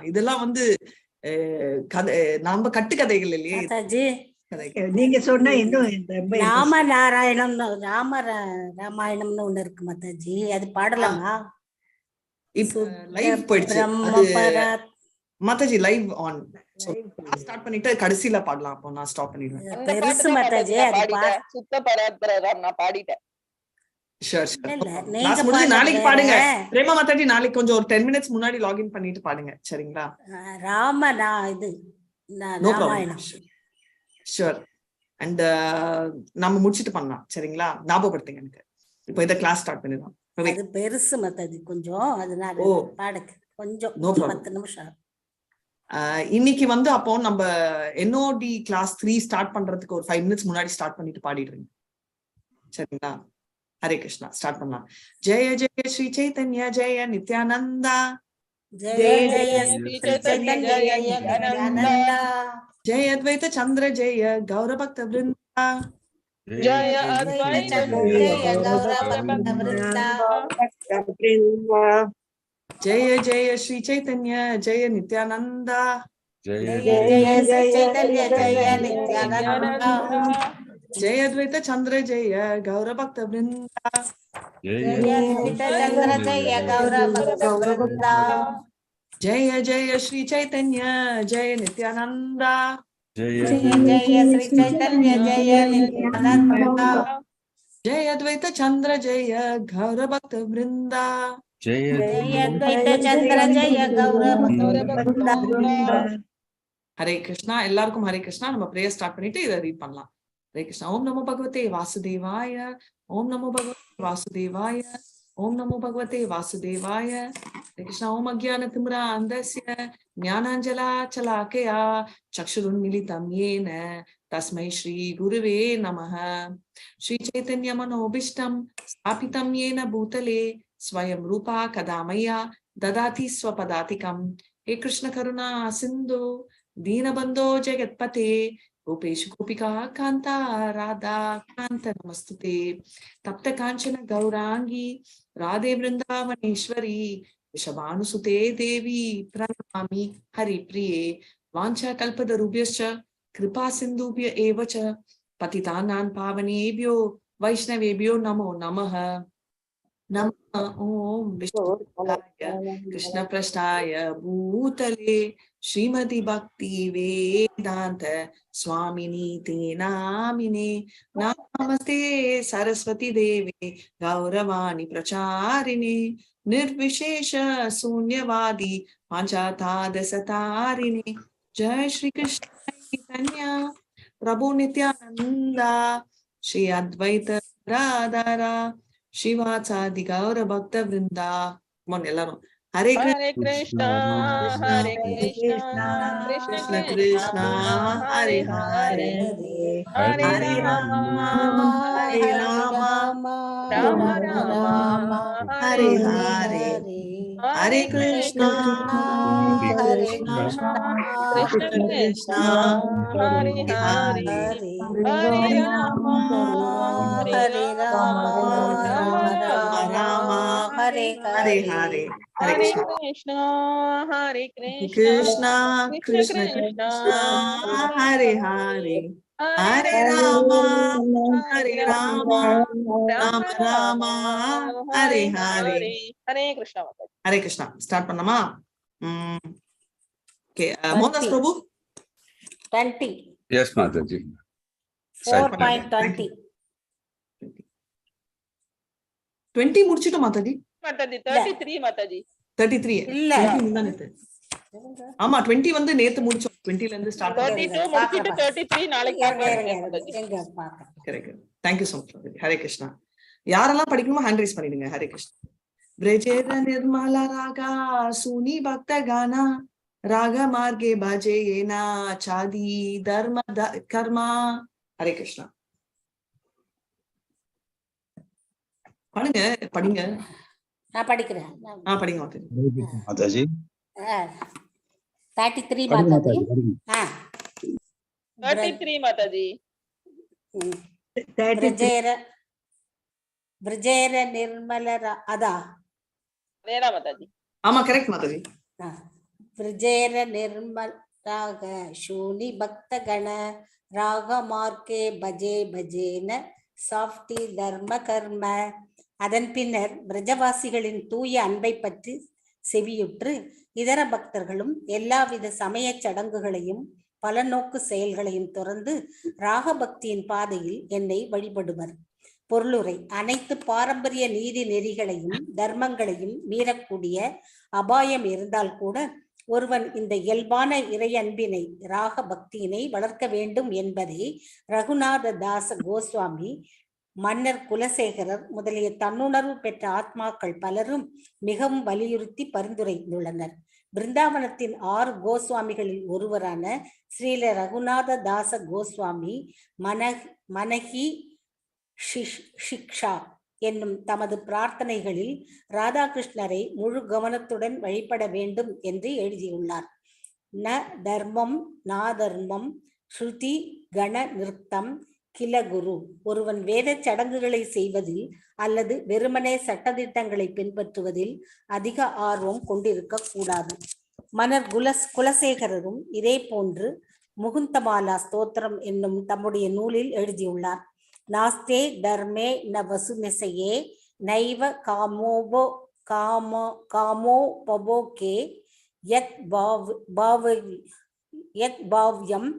இதெல்லாம் வந்து கதை, நாம கட்டுக்கதைகள் இல்லையே. நீங்க சொன்ன இன்னும் ராமநாராயணம் ராமாயணம்னு ஒண்ணு இருக்கு மாதாஜி, அது பாடலாமா? இப்ப லைவ் போயிடுச்சு மாதாஜி, லைவ் ஆன். ஸ்டார்ட் பண்ணிட்டு கடைசியில பாடலாம். அப்போ நான் ஸ்டாப் பண்ணிடுவேன். பெருசு மாதாஜி, சுத்த பராத்பரம் நான் பாடிட்டேன். நாளைக்கு பாடுங்க பிரேமா மாதாஜி. நாளைக்கு கொஞ்சம் ஒரு 10 minutes முன்னாடி லாகின் பண்ணிட்டு பாடுங்க, சரிங்களா? ஷூர். அண்ட் நம்ம முடிச்சிட்டு பண்ணலாம், சரிங்களா? ஞாபகப்படுத்துங்க எனக்கு. இப்போ இத கிளாஸ் ஸ்டார்ட் பண்ணிடலாம். அது பெருசு மாதாஜி கொஞ்சம், அதனால பாடுங்க கொஞ்சம் 10 நிமிஷம். இன்னைக்கு வந்து அப்போ நம்ம NOD கிளாஸ் 3 ஸ்டார்ட் பண்றதுக்கு ஒரு 5 minutes முன்னாடி ஸ்டார்ட் பண்ணிட்டு பாடிடுறீங்க, சரிங்களா? ஹரே கிருஷ்ணா. ஸ்டார்ட் பண்ணலாம். ஜெய ஜெய ஸ்ரீ சைத்தன்ய ஜெய நித்யானந்தா, ஜெய ஜெய ஸ்ரீ சைத்தன்ய ஜெய நித்யானந்தா, ஜெய அத்வைத சந்திர ஜெய கௌர பக்த விருந்தா, ஜெய அத்வைத சந்திர ஜெய கௌர பக்த விருந்தா, ஜெய ஜெய ஸ்ரீ சைத்தன்ய ஜெய நித்யானந்தா, ஜெய ஜெய ஸ்ரீ சைத்தன்ய ஜெய நித்யானந்தா, ஜெய அத்வைத சந்திர ஜெய கௌர பக்த விருந்தா, ஜெய அத்வைத சந்திர ஜெய கௌர பக்த விருந்தா, ஜெய ஜெய ஸ்ரீ சைத்தன்ய ஜெய நித்யானந்தா, ஜெய ஜெய ஸ்ரீ சைத்தன்ய ஜெய நித்யானந்தா, ஜெய அத்வைத சந்திர ஜெய கௌர பக்த விருந்தா, ஜெய அத்வைத சந்திர ஜெய கௌர பக்த விருந்தா. ஹரே கிருஷ்ணா. எல்லாருக்கும் ஹரே கிருஷ்ணா. நம்ம பிரேயர் ஸ்டார்ட் பண்ணிட்டு இதை ரீட் பண்ணலாம். ஹரே கிருஷ்ணா. ஓம் நமோ பகவதே வாசுதேவாய, ஓம் நமோ பகவதே வாசுதேவாய, ஓம் நமோ பகவதே வாசுதேவாய. ஹரே கிருஷ்ணா. ஓம் அக்ஞான திமிரா அந்தஸ்ய ஞானாஞ்சலா சலாகயா சக்ஷுருன்மிலிதம் ஏன தஸ்மை ஸ்ரீ குருவே நமஹ. ஸ்ரீ சைத்தன்ய மனோபீஷ்டம் ஸ்தாபிதம் ஏன பூதலே ஸ்வயம் ரூபா கதா மய்யா ததாதி ஸ்வபதாதிகம். ஹே கிருஷ்ண கருணா சிந்து दीनबंधो जगत्पते गोपेश गोपिका कांता राधा कांत नमस्तुते. तप्त कांचन गौरांगी राधे वृंदावनेश्वरी वृषभानुसुते देवी प्रणमामि हरिप्रिये. वाञ्छा कल्पतरुभ्यश्च कृपा सिन्धुभ्य एव च पतितानां पावनेभ्यो वैष्णवेभ्यो नमो नमः. नमः ओम विष्णुपादाय कृष्ण पृष्ठाय भूतले श्रीमती भक्ति वेदांत स्वामिनी ते नामिने. नमस्ते सरस्वती देवे गौरवाणी प्रचारिणे निर्विशेष शून्यवादी पांचातादशतारिणे. जय श्री कृष्ण चैतन्य प्रभु नित्यानंदा श्री अद्वैत राधारा शिवाचादि गौर भक्त वृंदा. எல்லாரும் हरे कृष्णा हरे कृष्णा कृष्ण कृष्णा हरे हरे हरे राम हरे राम राम राम हरे हरे हरे कृष्णा कृष्ण कृष्ण हरे हरे हरे राम राम हरे हरे हरे कृष्णा हरे कृष्णा कृष्ण कृष्ण हरे हरे हरे राम राम राम हरे हरे हरे कृष्णा. हरे कृष्णा. स्टार्ट பண்ணலாமா? ஓகே. மோகன்தாஸ் பிரபு 20. எஸ் மாதாஜி. 4.20 20 முடிச்சிட்டோம் மாதாஜி. மாதாஜி 33 மாதாஜி. 33 இல்ல ஆமா 20 வந்து நேத்து முடிச்சோம். 20 ல இருந்து ஸ்டார்ட் 32 முடிச்சிட்டு 33 நாளைக்கு correct. Thank you so much. Hare Krishna. யாரெல்லாம் படிக்கணுமோ ஹேண்ட் ரைஸ் பண்ணிடுங்க. ஹரே கிருஷ்ணா. ब्रजेर निर्मल रागा सुनी भक्त गाना राग मार्गे भजे येना चादी धर्म कर्मा. हरे कृष्णा. படிங்க படிங்க. நான் படிக்கிறேன். படிங்க மாதாஜி. 33 மாதாஜி. 33 மாதாஜி. ब्रजेर निर्मल அதா வேணா மாதாஜி. ஆமா கரெக்ட் மாதாஜி. விரஜேர நிர்மல் ராக சூனி பக்த கண ராக மார்க்கே பஜே பஜேன சாஃப்டி தர்ம கர்ம. அதன் பின்னர் பிரஜவாசிகளின் தூய அன்பை பற்றி செவியுற்று இதர பக்தர்களும் எல்லாவித சமய சடங்குகளையும் பல நோக்கு செயல்களையும் துறந்து ராகபக்தியின் பாதையில் என்னை வழிபடுவர். பொருளுரை: அனைத்து பாரம்பரிய நீதி நெறிகளையும் தர்மங்களையும் மீறக்கூடிய அபாயம் இருந்தால் கூட ஒருவன் இந்த இயல்பான இறை அன்பினை ராக பக்தியினை வளர்க்க வேண்டும் என்பதை ரகுநாத தாச கோஸ்வாமி, மன்னர் குலசேகரர் முதலிய தன்னுணர்வு பெற்ற ஆத்மாக்கள் பலரும் மிகவும் வலியுறுத்தி பரிந்துரைத்துள்ளனர். பிருந்தாவனத்தின் 6 கோஸ்வாமிகளில் ஒருவரான ஸ்ரீல ரகுநாத தாச கோஸ்வாமி மனஹி சிக்ஷா என்னும் தமது பிரார்த்தனைகளில் ராதாகிருஷ்ணரை முழு கவனத்துடன் வழிபட வேண்டும் என்று எழுதியுள்ளார். ந தர்மம் நாதர்மம் ஸ்ருதி கண நிறுத்தம் கில குரு. ஒருவன் வேத சடங்குகளை செய்வதில் அல்லது வெறுமனே சட்டதிட்டங்களை பின்பற்றுவதில் அதிக ஆர்வம் கொண்டிருக்க கூடாது. மன்னர் குலசேகரரும் இதே போன்று முகுந்தமாலா ஸ்தோத்திரம் என்னும் தம்முடைய நூலில் எழுதியுள்ளார். நாஸ்தே தர்மே ந வசுமெசையே நைவ காமோ பபோகே யத் பாவ்யம்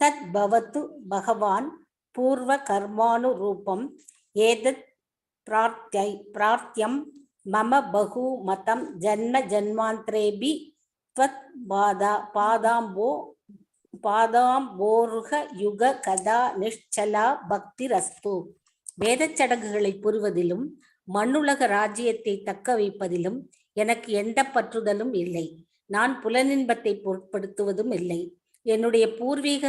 தத் பவது பகவான் பூர்வ கர்மானு ரூபம் ஏதத் பிரார்த்தியம் மம பகு மதம் ஜன்ம ஜன்மாந்திரேபி த்வத் பாதாம்போருக யுக கதா நிஷ்சலா பக்தி ரஸ்து. வேதச் சடங்குகளை புரிவதிலும் மண்ணுலக ராஜ்யத்தை தக்க வைப்பதிலும் எனக்கு எந்த பற்றுதலும் இல்லை. நான் புலனின்பத்தை பொருட்படுத்துவதும் இல்லை. என்னுடைய பூர்வீக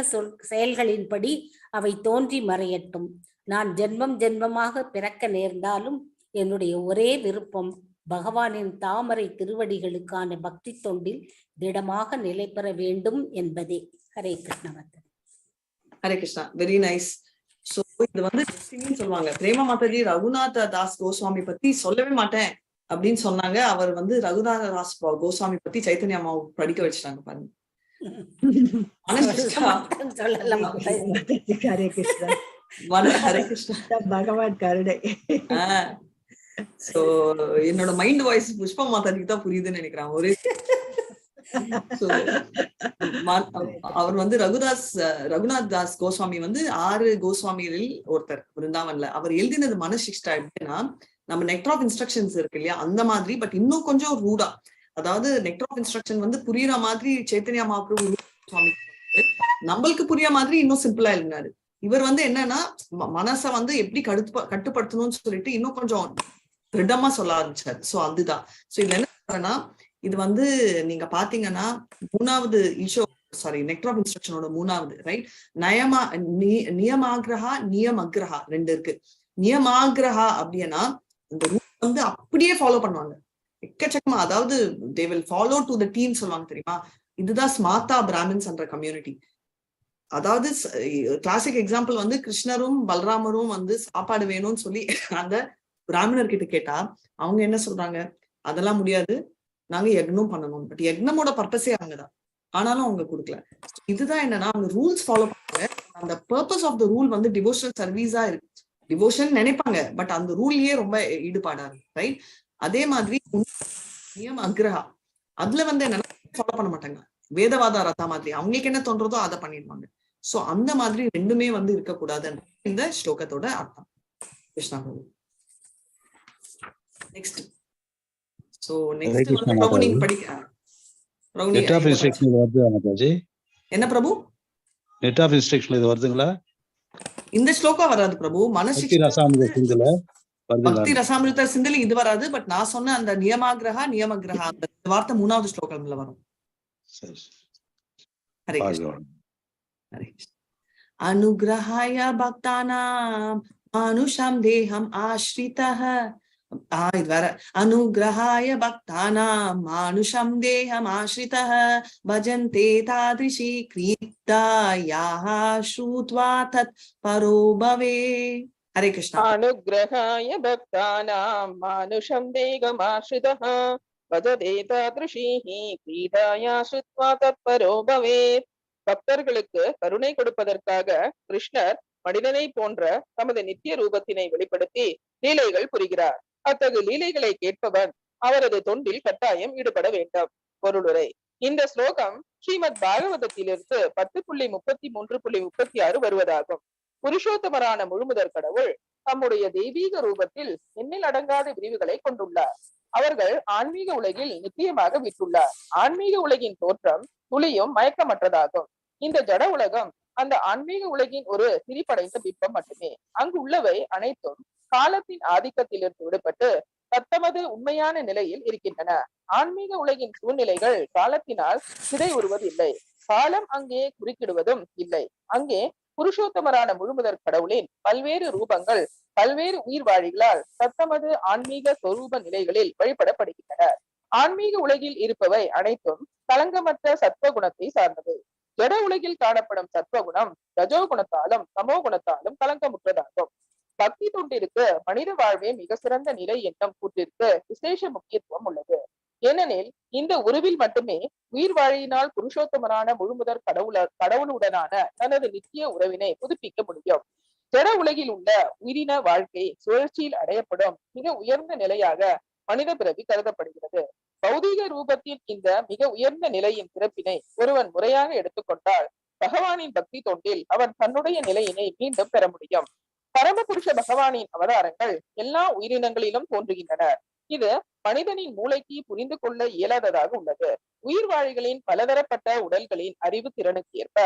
செயல்களின்படி அவை தோன்றி மறையட்டும். நான் ஜென்மம் ஜென்மமாக பிறக்க நேர்ந்தாலும் என்னுடைய ஒரே விருப்பம் பகவானின் தாமரை திருவடிகளுக்கான பக்தி தொண்டில் திடமாக நிலை பெற வேண்டும் என்பதே. Hare Krishna. Hare Krishna. Very nice. So இது வந்து சொல்லுவாங்க. பிரேமா மாதாஜி ரகுநாத தாஸ் கோஸ்வாமி பத்தி சொல்லவே மாட்டேன் அப்படின்னு சொன்னாங்க. அவர் வந்து ரகுநாத தாஸ் கோஸ்வாமி பத்தி சைத்தன்ய அம்மாவை படிக்க வச்சுட்டாங்க பாருங்க. பகவான் கருணை. சோ என்னோட மைண்ட் வாய்ஸ் புஷ்பா மாதாஜிக்கு தான் புரியுதுன்னு நினைக்கிறேன். ஒரு அவர் வந்து ரகுநாத் தாஸ் கோஸ்வாமி வந்து 6 கோஸ்வாமிகளில் ஒருத்தர் பிருந்தாவன்ல. அவர் எழுதினது மனசிஷ்டா எப்படின்னா, நம்ம நெக்டர் ஆஃப் இன்ஸ்ட்ரக்ஷன்ஸ் இருக்கு இல்லையா, அந்த மாதிரி, பட் இன்னும் கொஞ்சம் ரூடா. அதாவது நெக்டர் ஆஃப் இன்ஸ்ட்ரக்ஷன் வந்து புரியுற மாதிரி சைத்தன்யா மகாபிரபு சுவாமி நம்மளுக்கு புரிய மாதிரி இன்னும் சிம்பிளா எழுதினாரு. இவர் வந்து என்னன்னா மனச வந்து எப்படி கட்டுப்படுத்தணும்னு சொல்லிட்டு இன்னும் கொஞ்சம் திருடமா சொல்ல ஆரம்பிச்சாரு. சோ அதுதான். சோ இது என்ன, இது வந்து நீங்க பாத்தீங்கன்னா 3வது நெக்டர் ஆஃப் இன்ஸ்ட்ரக்ஷனோட 3வது ரைட். நியமாகிரஹா நியமக்ரஹா 2 இருக்கு. நியமாகிரஹா அப்படின்னா இந்த ரூல் வந்து அப்படியே ஃபாலோ பண்ணுவாங்க எக்கச்சக்கமா. அதாவது they will follow to the T சொல்லுவாங்க தெரியுமா. இதுதான் ஸ்மார்த்தா பிராமின்ஸ் என்ற கம்யூனிட்டி. அதாவது கிளாசிக் எக்ஸாம்பிள் வந்து கிருஷ்ணரும் பலராமரும் வந்து சாப்பாடு வேணும்னு சொல்லி அந்த பிராமணர் கிட்ட கேட்டா அவங்க என்ன சொல்றாங்க, அதெல்லாம் முடியாது, நாங்க யக்னம் பண்ணணும். பட் யக்னமோட பர்பஸே அவங்கதான், ஆனாலும் அவங்க கொடுக்கல. இதுதான் என்னன்னா அவங்க ரூல்ஸ் ஃபாலோ பண்ணாங்க. அந்த பர்பஸ் ஆஃப் த ரூல் வந்து டிவோஷனல் சர்வீஸா இருக்கு. டிவோஷன் நினைப்பாங்க, பட் அந்த ரூல்லயே ரொம்ப ஈடுபாடா இருக்கு ரைட். அதே மாதிரி நியம் அக்ரஹா, அதுல வந்து என்னன்னா ஃபாலோ பண்ண மாட்டாங்க. வேதவாத ரதா மாதிரி அவங்களுக்கு என்ன தோன்றதோ அதை பண்ணிடுவாங்க. சோ அந்த மாதிரி ரெண்டுமே வந்து இருக்கக்கூடாதுன்னு இந்த ஸ்லோகத்தோட அர்த்தம். கிருஷ்ணா பிரபு. நெக்ஸ்ட். சோ நெக்ஸ்ட் வந்து பிரபு நீங்க படிக்க. நெட் ஆஃப் இன்ஸ்ட்ரக்ஷன் வருது மாதாஜி. என்ன பிரபு? நெட் ஆஃப் இன்ஸ்ட்ரக்ஷன் இது வருதுங்களா? இந்த ஸ்லோகம் வராது பிரபு. பக்தி ரசாமிருத சிந்தலி இது வராது. பட் நான் சொன்ன அந்த நியமாகிரஹா நியமகிரஹா அந்த வார்த்தை 3வது ஸ்லோகம்ல வரும். ஹரே கிருஷ்ணா. ஹரே கிருஷ்ணா. அனுகிரஹாய பக்தானாம் மானுஷம் தேஹம் ஆஸ்ரிதஹ. இது வேற. அனுகிரஹாய பக்தானாம் மானுஷம் தேஹம் ஆஸ்ரிதஹ பஜந்தே தாதிருஷி க்ரீப்தாயாஹ ஸ்ருத்வா தத் பரோ பவே. ஹரே கிருஷ்ணா. அனுகிரஹாய பக்தானாம் மானுஷம் தேஹம் ஆஸ்ரிதஹ வஜதேதாத்ருஷீஹி க்ரீடாயா ஸ்ருத்வா தத்பரோ பவேத். பக்தர்களுக்கு கருணை கொடுப்பதற்காக கிருஷ்ணர் மனிதனை போன்ற தமது நித்திய ரூபத்தினை வெளிப்படுத்தி லீலைகள் புரிகிறார். அத்தகு லீலைகளை கேட்பவன் அவரது தொண்டில் கட்டாயம் ஈடுபட வேண்டும். பொருளுரை. இந்த ஸ்லோகம் ஸ்ரீமத் பாகவதத்திலிருந்து 10.33.36 வருவதாகும். புருஷோத்தமரான முழுமுதற் கடவுள் தம்முடைய தெய்வீக ரூபத்தில் எண்ணில் அடங்காத விரிவுகளை கொண்டுள்ளார். அவர்கள் ஆன்மீக உலகில் நித்தியமாக விட்டுள்ளார். ஆன்மீக உலகின் தோற்றம் துளியும் மயக்கமற்றதாகும். இந்த ஜட உலகம் அந்த ஆன்மீக உலகின் ஒரு திரிபடைந்த பிம்பம் மட்டுமே. அங்கு உள்ளவை அனைத்தும் காலத்தின் ஆதிக்கத்திலிருந்து விடுபட்டு தத்தமது உண்மையான நிலையில் இருக்கின்றன. ஆன்மீக உலகின் சூழ்நிலைகள் காலத்தினால் சிதை உறுவதில்லை. காலம் அங்கே குறுக்கிடுவதும் இல்லை. அங்கே புருஷோத்தமரான முழுமுதற் கடவுளின் பல்வேறு ரூபங்கள் பல்வேறு உயிர்வாழிகளால் தத்தமது ஆன்மீக சொரூப நிலைகளில் வழிபடப்படுகின்றன. ஆன்மீக உலகில் இருப்பவை அனைத்தும் களங்கமற்ற சத்வ குணத்தை சார்ந்தது. ஜட உலகில் காணப்படும் சத்வகுணம் ரஜோ குணத்தாலும் தமோ குணத்தாலும் களங்கமுற்றதாகும். பக்தி தொண்டிற்கு மனித வாழ்வே மிக சிறந்த நிலை என்னும் கூற்றிற்கு விசேஷ முக்கியத்துவம் உள்ளது. ஏனெனில் இந்த உருவில் மட்டுமே உயிர் வாழியினால் புருஷோத்தமரான முழுமுதற் கடவுளுடனான தனது நித்திய உறவினை புதுப்பிக்க முடியும். ஜட உலகில் உள்ள உயிரின வாழ்க்கை சுழற்சியில் அடையப்படும் மிக உயர்ந்த நிலையாக மனித பிறவி கருதப்படுகிறது. பௌதீக ரூபத்தின் இந்த மிக உயர்ந்த நிலையின் பிறப்பினை ஒருவன் முறையாக எடுத்துக்கொண்டால் பகவானின் பக்தி தொண்டில் அவன் தன்னுடைய நிலையினை மீண்டும் பெற முடியும். பரமபுருஷ பகவானின் அவதாரங்கள் எல்லா உயிரினங்களிலும் தோன்றுகின்றன. இது மனிதனின் மூளைக்கு புரிந்து கொள்ள இயலாததாக உள்ளது. உயிர்வாழிகளின் பலதரப்பட்ட உடல்களின் அறிவு திறனுக்கு ஏற்ப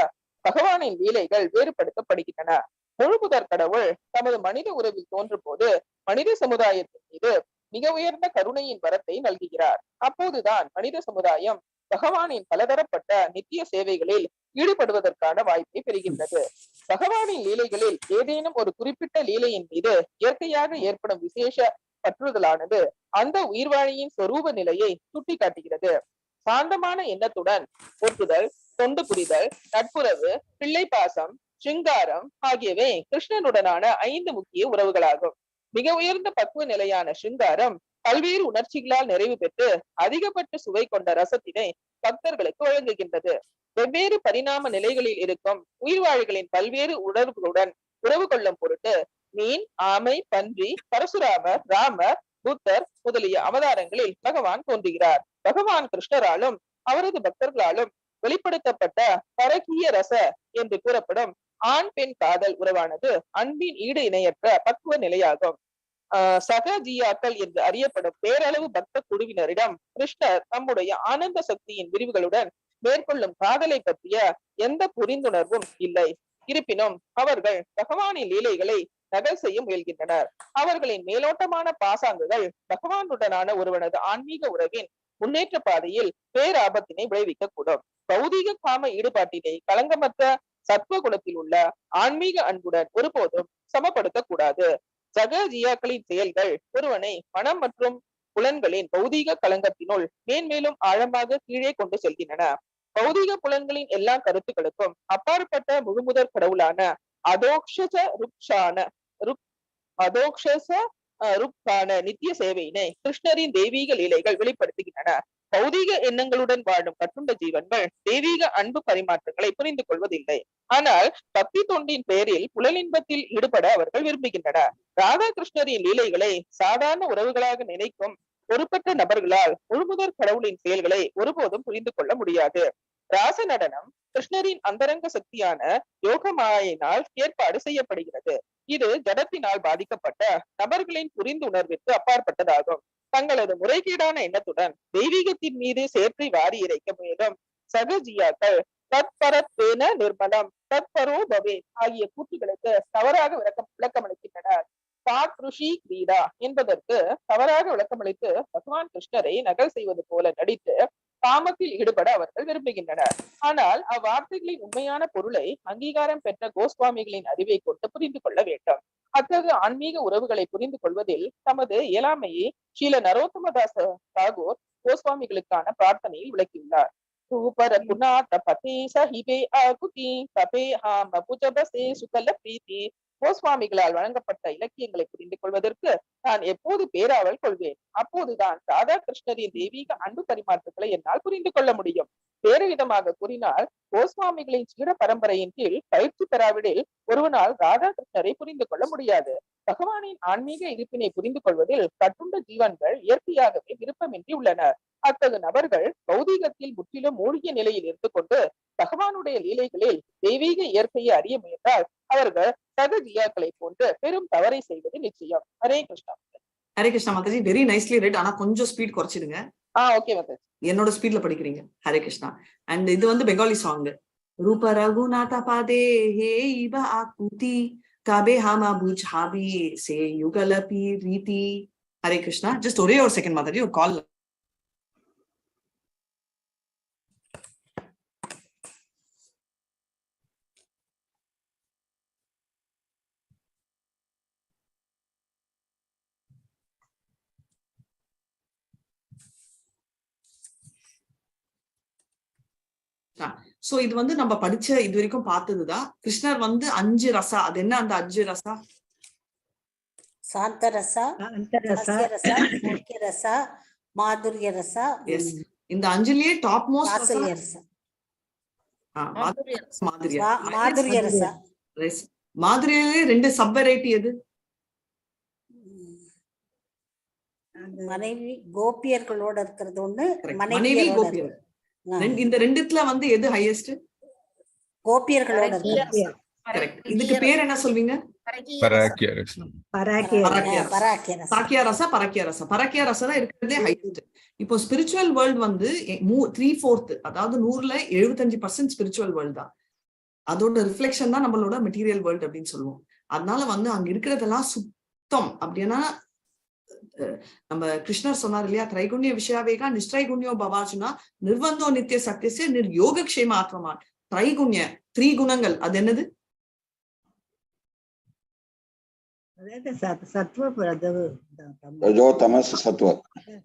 பகவானின் லீலைகள் வேறுபடுத்தப்படுகின்றன. முழுமுதற் கடவுள் தமது மனித உறவில் தோன்றும் போது மனித சமுதாயத்தின் மீது மிக உயர்ந்த கருணையின் வரத்தை நல்குகிறார். அப்போதுதான் மனித சமுதாயம் பகவானின் பலதரப்பட்ட நித்திய சேவைகளில் ஈடுபடுவதற்கான வாய்ப்பை பெறுகின்றது. பகவானின் லீலைகளில் ஏதேனும் ஒரு குறிப்பிட்ட லீலையின் மீது இயற்கையாக ஏற்படும் விசேஷ பற்றுதலானது அந்த உயிர்வாழியின் சொரூப நிலையை சுட்டி காட்டுகிறது. சாந்தமான எண்ணத்துடன் ஒட்டுதல், தொண்டு புரிதல், நட்புறவு, பிள்ளை பாசம், சிங்காரம் ஆகியவை கிருஷ்ணனுடனான 5 முக்கிய உறவுகளாகும். மிக உயர்ந்த பக்குவ நிலையான சிங்காரம் பல்வேறு உணர்ச்சிகளால் நிறைவு பெற்று அதிகப்பட்ட சுவை கொண்ட ரசத்தினை பக்தர்களுக்கு வழங்குகின்றது. வெவ்வேறு பரிணாம நிலைகளில் இருக்கும் உயிர்வாழிகளின் பல்வேறு உணர்வுகளுடன் உறவு கொள்ளும் பொருட்டு மீன், ஆமை, பன்றி, பரசுராமர், ராமர், புத்தர் முதலிய அவதாரங்களில் பகவான் தோன்றுகிறார். பகவான் கிருஷ்ணராலும் அவரது பக்தர்களாலும் வெளிப்படுத்தப்பட்ட பரகிய ரச என்று கூறப்படும் ஆண் பெண் காதல் உறவானது அன்பின் ஈடு இணையற்ற பக்குவ நிலையாகும். சகஜியாக்கள் என்று அறியப்படும் பேரளவு பக்த குழுவினரிடம் கிருஷ்ணர் தம்முடைய ஆனந்த சக்தியின் விரிவுகளுடன் மேற்கொள்ளும் காதலை பற்றிய எந்த புரிந்துணர்வும் இல்லை. இருப்பினும் அவர்கள் பகவானின் லீலைகளை நகல் செய்ய முயல்கின்றனர். அவர்களின் மேலோட்டமான பாசாங்குகள் பகவானுடனான ஒருவனது ஆன்மீக உறவின் முன்னேற்ற பாதையில் பேராபத்தினை விளைவிக்க கூடும். பௌதீக காம ஈடுபாட்டினை களங்கமற்ற சத்வ குணத்தில் உள்ள ஆன்மீக அன்புடன் ஒருபோதும் சமப்படுத்த கூடாது. ஜகஜியாக்களின் செயல்கள் ஒருவனை மனம் மற்றும் புலன்களின் பௌதீக களங்கத்தினுள் மேன்மேலும் ஆழமாக கீழே கொண்டு செல்கின்றன. பௌதீக புலன்களின் எல்லா கருத்துக்களுக்கும் அப்பாற்பட்ட முழுமுதற் கடவுளான ருக்கான நித்திய சேவையினை கிருஷ்ணரின் தெய்வீக லீலைகள் வெளிப்படுத்துகின்றன. பௌதீக எண்ணங்களுடன் வாழும் கட்டுண்ட ஜீவன்கள் தெய்வீக அன்பு பரிமாற்றங்களை புரிந்து கொள்வதில்லை. ஆனால் பக்தி தொண்டின் பெயரில் புலனின்பத்தில் ஈடுபட அவர்கள் விரும்புகின்றனர். ராதாகிருஷ்ணரின் லீலைகளை சாதாரண உறவுகளாக நினைக்கும் பொறுப்பற்ற நபர்களால் முழுமுதற் கடவுளின் செயல்களை ஒருபோதும் புரிந்து கொள்ள முடியாது. ராச நடனம் கிருஷ்ணரின் அந்தரங்க சக்தியான யோக மாயினால் ஏற்பாடு செய்யப்படுகிறது. இது ஜடத்தினால் பாதிக்கப்பட்ட நபர்களின் புரிந்துணர்விற்கு அப்பாற்பட்டதாகும். தங்களது முறைகேடான எண்ணத்துடன் தெய்வீகத்தின் மீது சேர்த்தை வாரி இறைக்க முயலும் சகஜியாக்கள் தத்பரத்வேன நிர்மலம் தத்பரோ பவே ஆகிய கூற்றுகளுக்கு தவறாக விளக்கமளிக்கின்றனர். பாத்ருஷி கிரீடா என்பதற்கு தவறாக விளக்கமளித்து பகவான் கிருஷ்ணரை நகல் செய்வது போல நடித்து காமத்தில் ஈடுபட அவர்கள் விரும்புகின்றனர். ஆனால் அவ்வார்த்தைகளின் உண்மையான பொருளை அங்கீகாரம் பெற்ற கோஸ்வாமிகளின் அறிவை கொண்டு புரிந்து கொள்ள வேண்டும். அத்தகைய ஆன்மீக உறவுகளை புரிந்து கொள்வதில் தமது இயலாமையை ஸ்ரீல நரோத்தமதாச தாகூர் கோஸ்வாமிகளுக்கான பிரார்த்தனையில் விளக்கியுள்ளார். கோஸ்வாமிகளால் வழங்கப்பட்ட இலக்கியங்களை புரிந்து கொள்வதற்கு நான் எப்போது பேராவல் கொள்வேன். அப்போதுதான் ராதா கிருஷ்ணரின் தெய்வீக அன்பு பரிமாற்றங்களை என்னால் புரிந்து கொள்ள முடியும். வேறு விதமாக கூறினால், கோஸ்வாமிகளின் சீட பரம்பரையின் கீழ் பயிற்சி பெறாவிடில் ஒருவனால் ராதா கிருஷ்ணரை புரிந்து கொள்ள முடியாது. பகவானின் ஆன்மீக இருப்பினை புரிந்து கொள்வதில் கட்டுண்ட ஜீவன்கள் இயற்கையாகவே விருப்பமின்றி உள்ளனர். அத்தகு நபர்கள் பௌதீகத்தில் முற்றிலும் மூழ்கிய நிலையில் இருந்து கொண்டு பகவானுடைய லீலைகளில் தெய்வீக இயற்கையை அறிய முயன்றால் அவர்கள் சக ஜியாக்களை போன்று பெரும் தவறை செய்வது நிச்சயம். Hare Krishna. Hare Krishna Mataji, very nicely red. ஆனா கொஞ்சம் ஸ்பீட் குறைச்சிடுங்க. ஓகே மாதாஜி, என்னோட ஸ்பீட்ல படிக்கிறீங்க. ஹரே கிருஷ்ணா. அண்ட் இது வந்து பெங்காலி சாங். ரூப ரகுநாத பாதே ஹே இப ஆகுதி காபே ஹாமா புஜ் ஹாபி சே யுகலபி ரீதி. ஹரே கிருஷ்ணா. ஜஸ்ட் ஒரே ஒரு செகண்ட் மாதாஜி, ஒரு கால். சோ இது வந்து நம்ம படிச்ச இது வரைக்கும் பார்த்ததுதான். கிருஷ்ணர் வந்து 5 ரசா. அது என்ன அந்த 5 ரசா? சாந்த ரசா, ரஸ்ய ரசா, முக்கிய ரசா, மாதுரிய ரசா. எஸ், இந்த 5லயே டாப் மோஸ்ட் வாத்சல்ய ரசா, மாதுரிய மாதுரிய ரசா. மாதுரியிலே 2 சப் வெரைட்டி. எது? மனைவி கோபியர்களோட இருக்கிறது ஒண்ணு, மனைவி கோபியர். இந்த 2த்துல வந்து எது ஹையஸ்ட்? கோபியர்களோட. இதுக்கு பேர் என்ன சொல்வீங்க? பராக்கிய ரசா, பராக்கிய ரசா. பராக்கிய ரசா தான் இருக்கிறதே ஹையஸ்ட். இப்போ ஸ்பிரிச்சுவல் வேர்ல்ட் வந்து 3/4, அதாவது 100ல 75% ஸ்பிரிச்சுவல் வேர்ல்ட் தான். அதோட ரிஃப்ளெக்ஷன் தான் நம்மளோட மெட்டீரியல் வேர்ல்ட் அப்படின்னு சொல்லுவோம். அதனால வந்து அங்க இருக்கிறதெல்லாம் சுத்தம். அப்படின்னா நம்ம கிருஷ்ணர் சொன்னார் இல்லையா, திரைகுண்ய விஷயாவேகா நிஷ்டைகுண்யோ பவாச்சுனா நிர்வந்தோ நித்திய சத்தியசிய நிர்யோகக்ஷேம ஆத்மமான். திரைகுண்ய 3 குணங்கள். அது என்னது?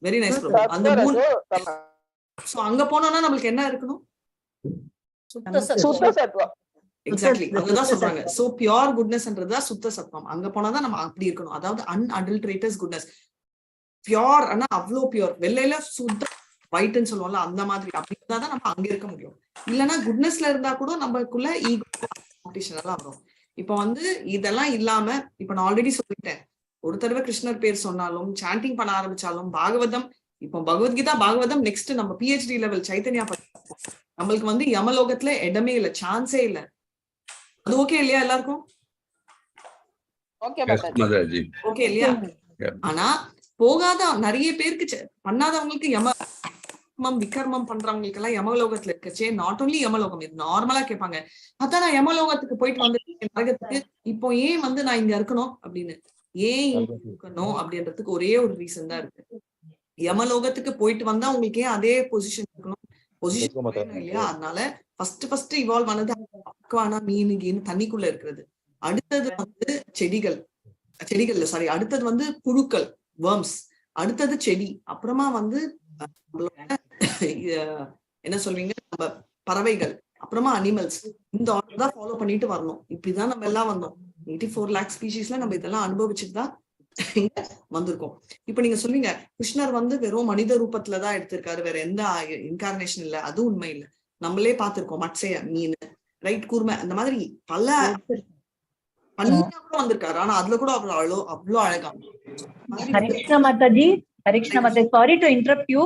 Very nice. அந்த 3. அங்க போனோம்னா நம்மளுக்கு என்ன இருக்கணும்? எக்ஸாக்ட்லி, அதுதான் சொல்றாங்க. சோ பியூர் குட்னஸ்ன்றதுதான் சுத்த சத்வம். அங்க போனாதான் நம்ம அப்படி இருக்கணும். அதாவது அன்அடல்ட்ரேட்டட் குட்னஸ். பியூர் ஆனா அவ்வளோ பியூர். வெள்ளையில சுத்த ஒயிட்ன்னு சொல்லுவோம்ல, அந்த மாதிரி. அப்படி இருந்தாதான் நம்ம அங்க இருக்க முடியும். இல்லைன்னா குட்னஸ்ல இருந்தா கூட நம்மளுக்குள்ள ஈகோ காம்படிஷன் எல்லாம் வரும். இப்ப வந்து இதெல்லாம் இல்லாம, இப்ப நான் ஆல்ரெடி சொல்லிட்டேன், ஒரு தடவை கிருஷ்ணர் பேர் சொன்னாலும் சாண்டிங் பண்ண ஆரம்பிச்சாலும் பாகவதம், இப்போ பகவத்கீதா பாகவதம் நெக்ஸ்ட் நம்ம PhD லெவல் சைத்தன்யா நம்மளுக்கு வந்து யமலோகத்துல இடமே இல்லை, சான்ஸே இல்லை. அது ஓகே இல்லையா எல்லாருக்கும்? ஓகே இல்லையா? ஆனா போகாத நிறைய பேருக்கு, பண்ணாதவங்களுக்கு யமம் விக்ரமம் பண்றவங்களுக்கு எல்லாம் யமலோகத்துல இருக்கச்சே, நாட் ஓன்லி யமலோகம், இது நார்மலா கேட்பாங்க. அதான் நான் யமலோகத்துக்கு போயிட்டு வந்துருக்கேன் நரகத்துக்கு, இப்போ ஏன் வந்து நான் இங்க இருக்கணும் அப்படின்னு. ஏன் இங்க இருக்கணும் அப்படின்றதுக்கு ஒரே ஒரு ரீசன் தான் இருக்கு. யமலோகத்துக்கு போயிட்டு வந்தா உங்களுக்கு ஏன் அதே பொசிஷன் இருக்கணும்? பொசிஷன் இல்லையா? அதனால ஃபர்ஸ்ட் இவால்வ் ஆனது அக்வானா, மீன் கீன் தண்ணிக்குள்ள இருக்கிறது. அடுத்தது வந்து செடிகள்ல சாரி, அடுத்தது வந்து புழுக்கள், வேர்ம்ஸ், அடுத்தது செடி, அப்புறமா வந்து என்ன சொல்வீங்க நம்ம பறவைகள், அப்புறமா அனிமல்ஸ். இந்த ஆர்டர் தான் ஃபாலோ பண்ணிட்டு வரணும். இப்படிதான் நம்ம எல்லாம் வந்தோம். 84 lakh ஸ்பீஷீஸ்ல நம்ம இதெல்லாம் அனுபவிச்சுட்டு தான் வந்திருக்கோம். இப்ப நீங்க சொல்லுவீங்க கிருஷ்ணர் வந்து வெறும் மனித ரூபத்துலதான் எடுத்திருக்காரு, வேற எந்த இன்கார்னேஷன் இல்ல. அதுவும் உண்மை இல்லை. நம்மளே பார்த்திருக்கோம், மட்சைய, மீன், ரைட், கூர்மை, அந்த மாதிரி பல பண்ணியா கூட வந்திருக்காரு. ஆனா அதுல கூட அவ்வளோ அழகா. Harikrishna Mataji, Harikrishna Mataji, sorry to interrupt you.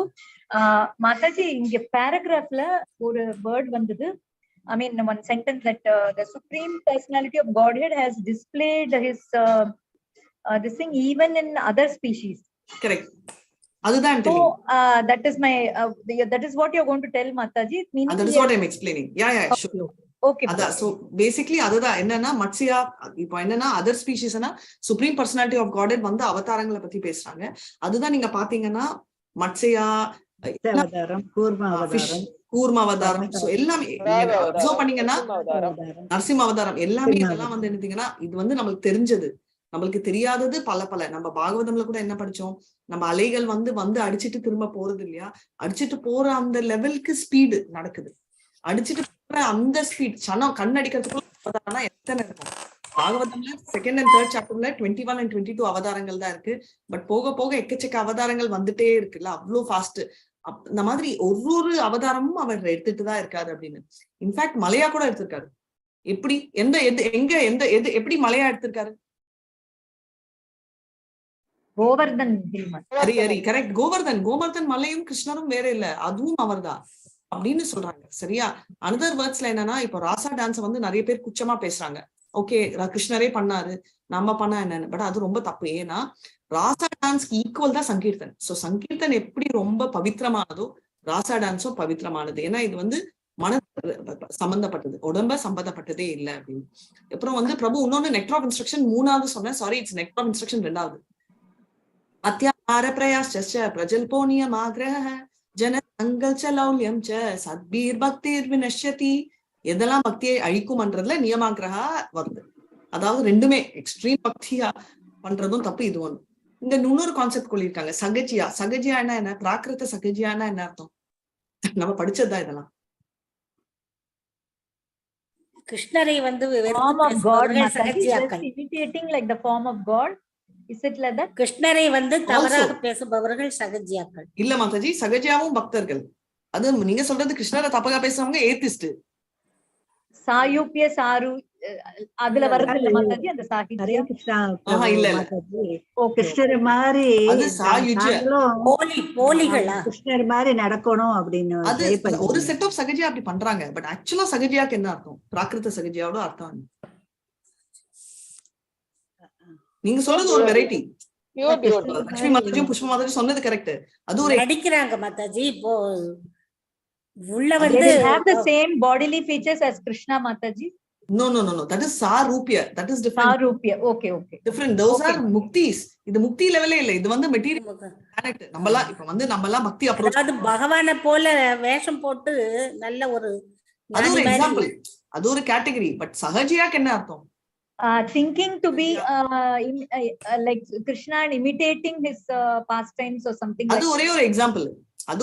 Mataji, இங்க பேராகிராஃப்ல ஒரு வேர்ட் வந்தது. I mean, one sentence that the Supreme Personality of Godhead has displayed his this thing even in other species. Correct. அதுதான் so that is my that is what you're going to tell Mataji. That is what I'm explaining. Yeah, sure. Okay. அதான். So basically அதுதான் என்னன்னா, மட்சியா இப்போ என்னன்னா other ஸ்பீஷிஸ்னா supreme personality of God வந்து அவதாரங்களை பத்தி பேசுறாங்க. அதுதான் நீங்க பாத்தீங்கன்னா மட்சியா, கூர்ம அவதாரம், எல்லாமே அப்சர்வ் பண்ணீங்கன்னா நரசிம்ம அவதாரம், எல்லாமே இதெல்லாம் வந்து என்னத்தீங்கன்னா இது வந்து நம்மளுக்கு தெரிஞ்சது. நம்மளுக்கு தெரியாதது பல. நம்ம பாகவதம்ல கூட என்ன படிச்சோம், நம்ம அலைகள் வந்து அடிச்சுட்டு திரும்ப போறது இல்லையா, அடிச்சுட்டு போற அந்த லெவலுக்கு ஸ்பீடு நடக்குது. அடிச்சுட்டு போற அந்த ஸ்பீட் கண் அடிக்கிறதுக்குள்ள எத்தனை இருக்கும். பாகவதம்ல செகண்ட் அண்ட் தேர்ட் சாப்டர்ல 21 and 22 அவதாரங்கள் தான் இருக்கு. பட் போக போக எக்கச்சக்க அவதாரங்கள் வந்துட்டே இருக்குல்ல, அவ்வளோ ஃபாஸ்ட். இந்த மாதிரி ஒரு அவதாரமும் அவர் எடுத்துட்டு தான் இருக்காரு அப்படின்னு. இன்ஃபேக்ட் மலையா கூட எடுத்திருக்காரு. எப்படி எந்த எங்க எந்த எப்படி மலையா எடுத்திருக்காரு? கோவர்தன். ஹரி கரெக்ட். கோவர்தன் மலையும் கிருஷ்ணரும் வேற இல்ல, அதுவும் அவர்தான் அப்படின்னு சொல்றாங்க. சரியா? அனதர் வேர்ட்ஸ்ல என்னன்னா, இப்போ ராசா டான்ஸ் வந்து நிறைய பேர் குச்சமா பேசுறாங்க. ஓகே, கிருஷ்ணரே பண்ணாரு, நம்ம பண்ணா என்னன்னு. பட் அது ரொம்ப தப்பு. ஏன்னா ராசா டான்ஸ்க்கு ஈக்குவல் தான் சங்கீர்த்தன். சோ சங்கீர்த்தன் எப்படி ரொம்ப பவித்திரமானதோ ராசா டான்ஸும் பவித்திரமானது. ஏன்னா இது வந்து மன சம்பந்தப்பட்டது, உடம்ப சம்பந்தப்பட்டதே இல்லை அப்படின்னு. அப்புறம் வந்து பிரபு இன்னொன்னு நெக்டர் ஆஃப் இன்ஸ்ட்ரக்ஷன் 3வது சொன்னேன். Sorry, it's nectar of instruction 2வது. அத்தியார பிரயாஸ்ச பிரஜல்போனியம் ஆக்ரஹ ஜன சங்கல் சலௌல்யம் ச சத்பீர் பக்திர் வினஷ்யதி. எதெல்லாம் பக்தியை அழிக்கும்ன்றதுல நியமாகிரகா வருது. அதாவது ரெண்டுமே எக்ஸ்ட்ரீம் பக்தியா பண்றதும் தப்பு, இது ஒண்ணு. இங்க இன்னொரு கான்செப்ட் சொல்லியிருக்காங்க, சகஜியா என்ன, பிராகிருத சகஜியானா என்ன அர்த்தம்? நம்ம படிச்சதுதான் இதெல்லாம். கிருஷ்ணரை வந்து form of God, imitating like the form of God. Is it like that? கிருஷ்ணரை வந்து தவறாக பேசுபவர்கள் சகஜியாக்கள் இல்ல மாதாஜி, சகஜியாவும் பக்தர்கள். அது நீங்க சொல்றது கிருஷ்ணரை தப்பா பேசுறவங்க ஏத்திஸ்ட். சாயுப்பிய சாரு அதுல வருது இல்ல மாதாஜி அந்த சாகித்யம். ஹரே கிருஷ்ணா. இல்ல கிருஷ்ணர் மாதிரி அது சாயுஜ்ய போலிகளா கிருஷ்ணர் மாதிரி நடக்கணும் அப்படின்னு அது ஒரு செட் ஆஃப் சகஜியா அப்படி பண்றாங்க. பட் ஆக்சுவலா சகஜியாக்கு என்ன அர்த்தம்? பிராகிருத சகஜியாவோட அர்த்தம் நீங்க சொல்றது ஒரு வெரைட்டி. லட்சுமி மாதாஜியும் புஷ்ப மாதாஜி சொன்னது கரெக்ட். அது ஒரு நடிக்கிறாங்க மாதாஜி. இப்போ உள்ள வந்து they have the same bodily features as Krishna Mataji. No, that is sarupya. That is different. Sarupya. Okay. Different. Those are muktis. இது முக்தி லெவலே இல்ல, இது வந்து மெட்டீரியல் கனெக்ட். நம்மலாம் இப்ப வந்து நம்மலாம் பக்தி அப்ரோச், அது பகவானை போல வேஷம் போட்டு நல்ல ஒரு அது ஒரு எக்ஸாம்பிள், அது ஒரு கேட்டகரி. பட் சகஜியாக்கு என்ன அர்த்தம்? Thinking to be like Krishna and imitating his pastimes or something. அது ஒரே ஒரு எக்ஸாம்பிள், அது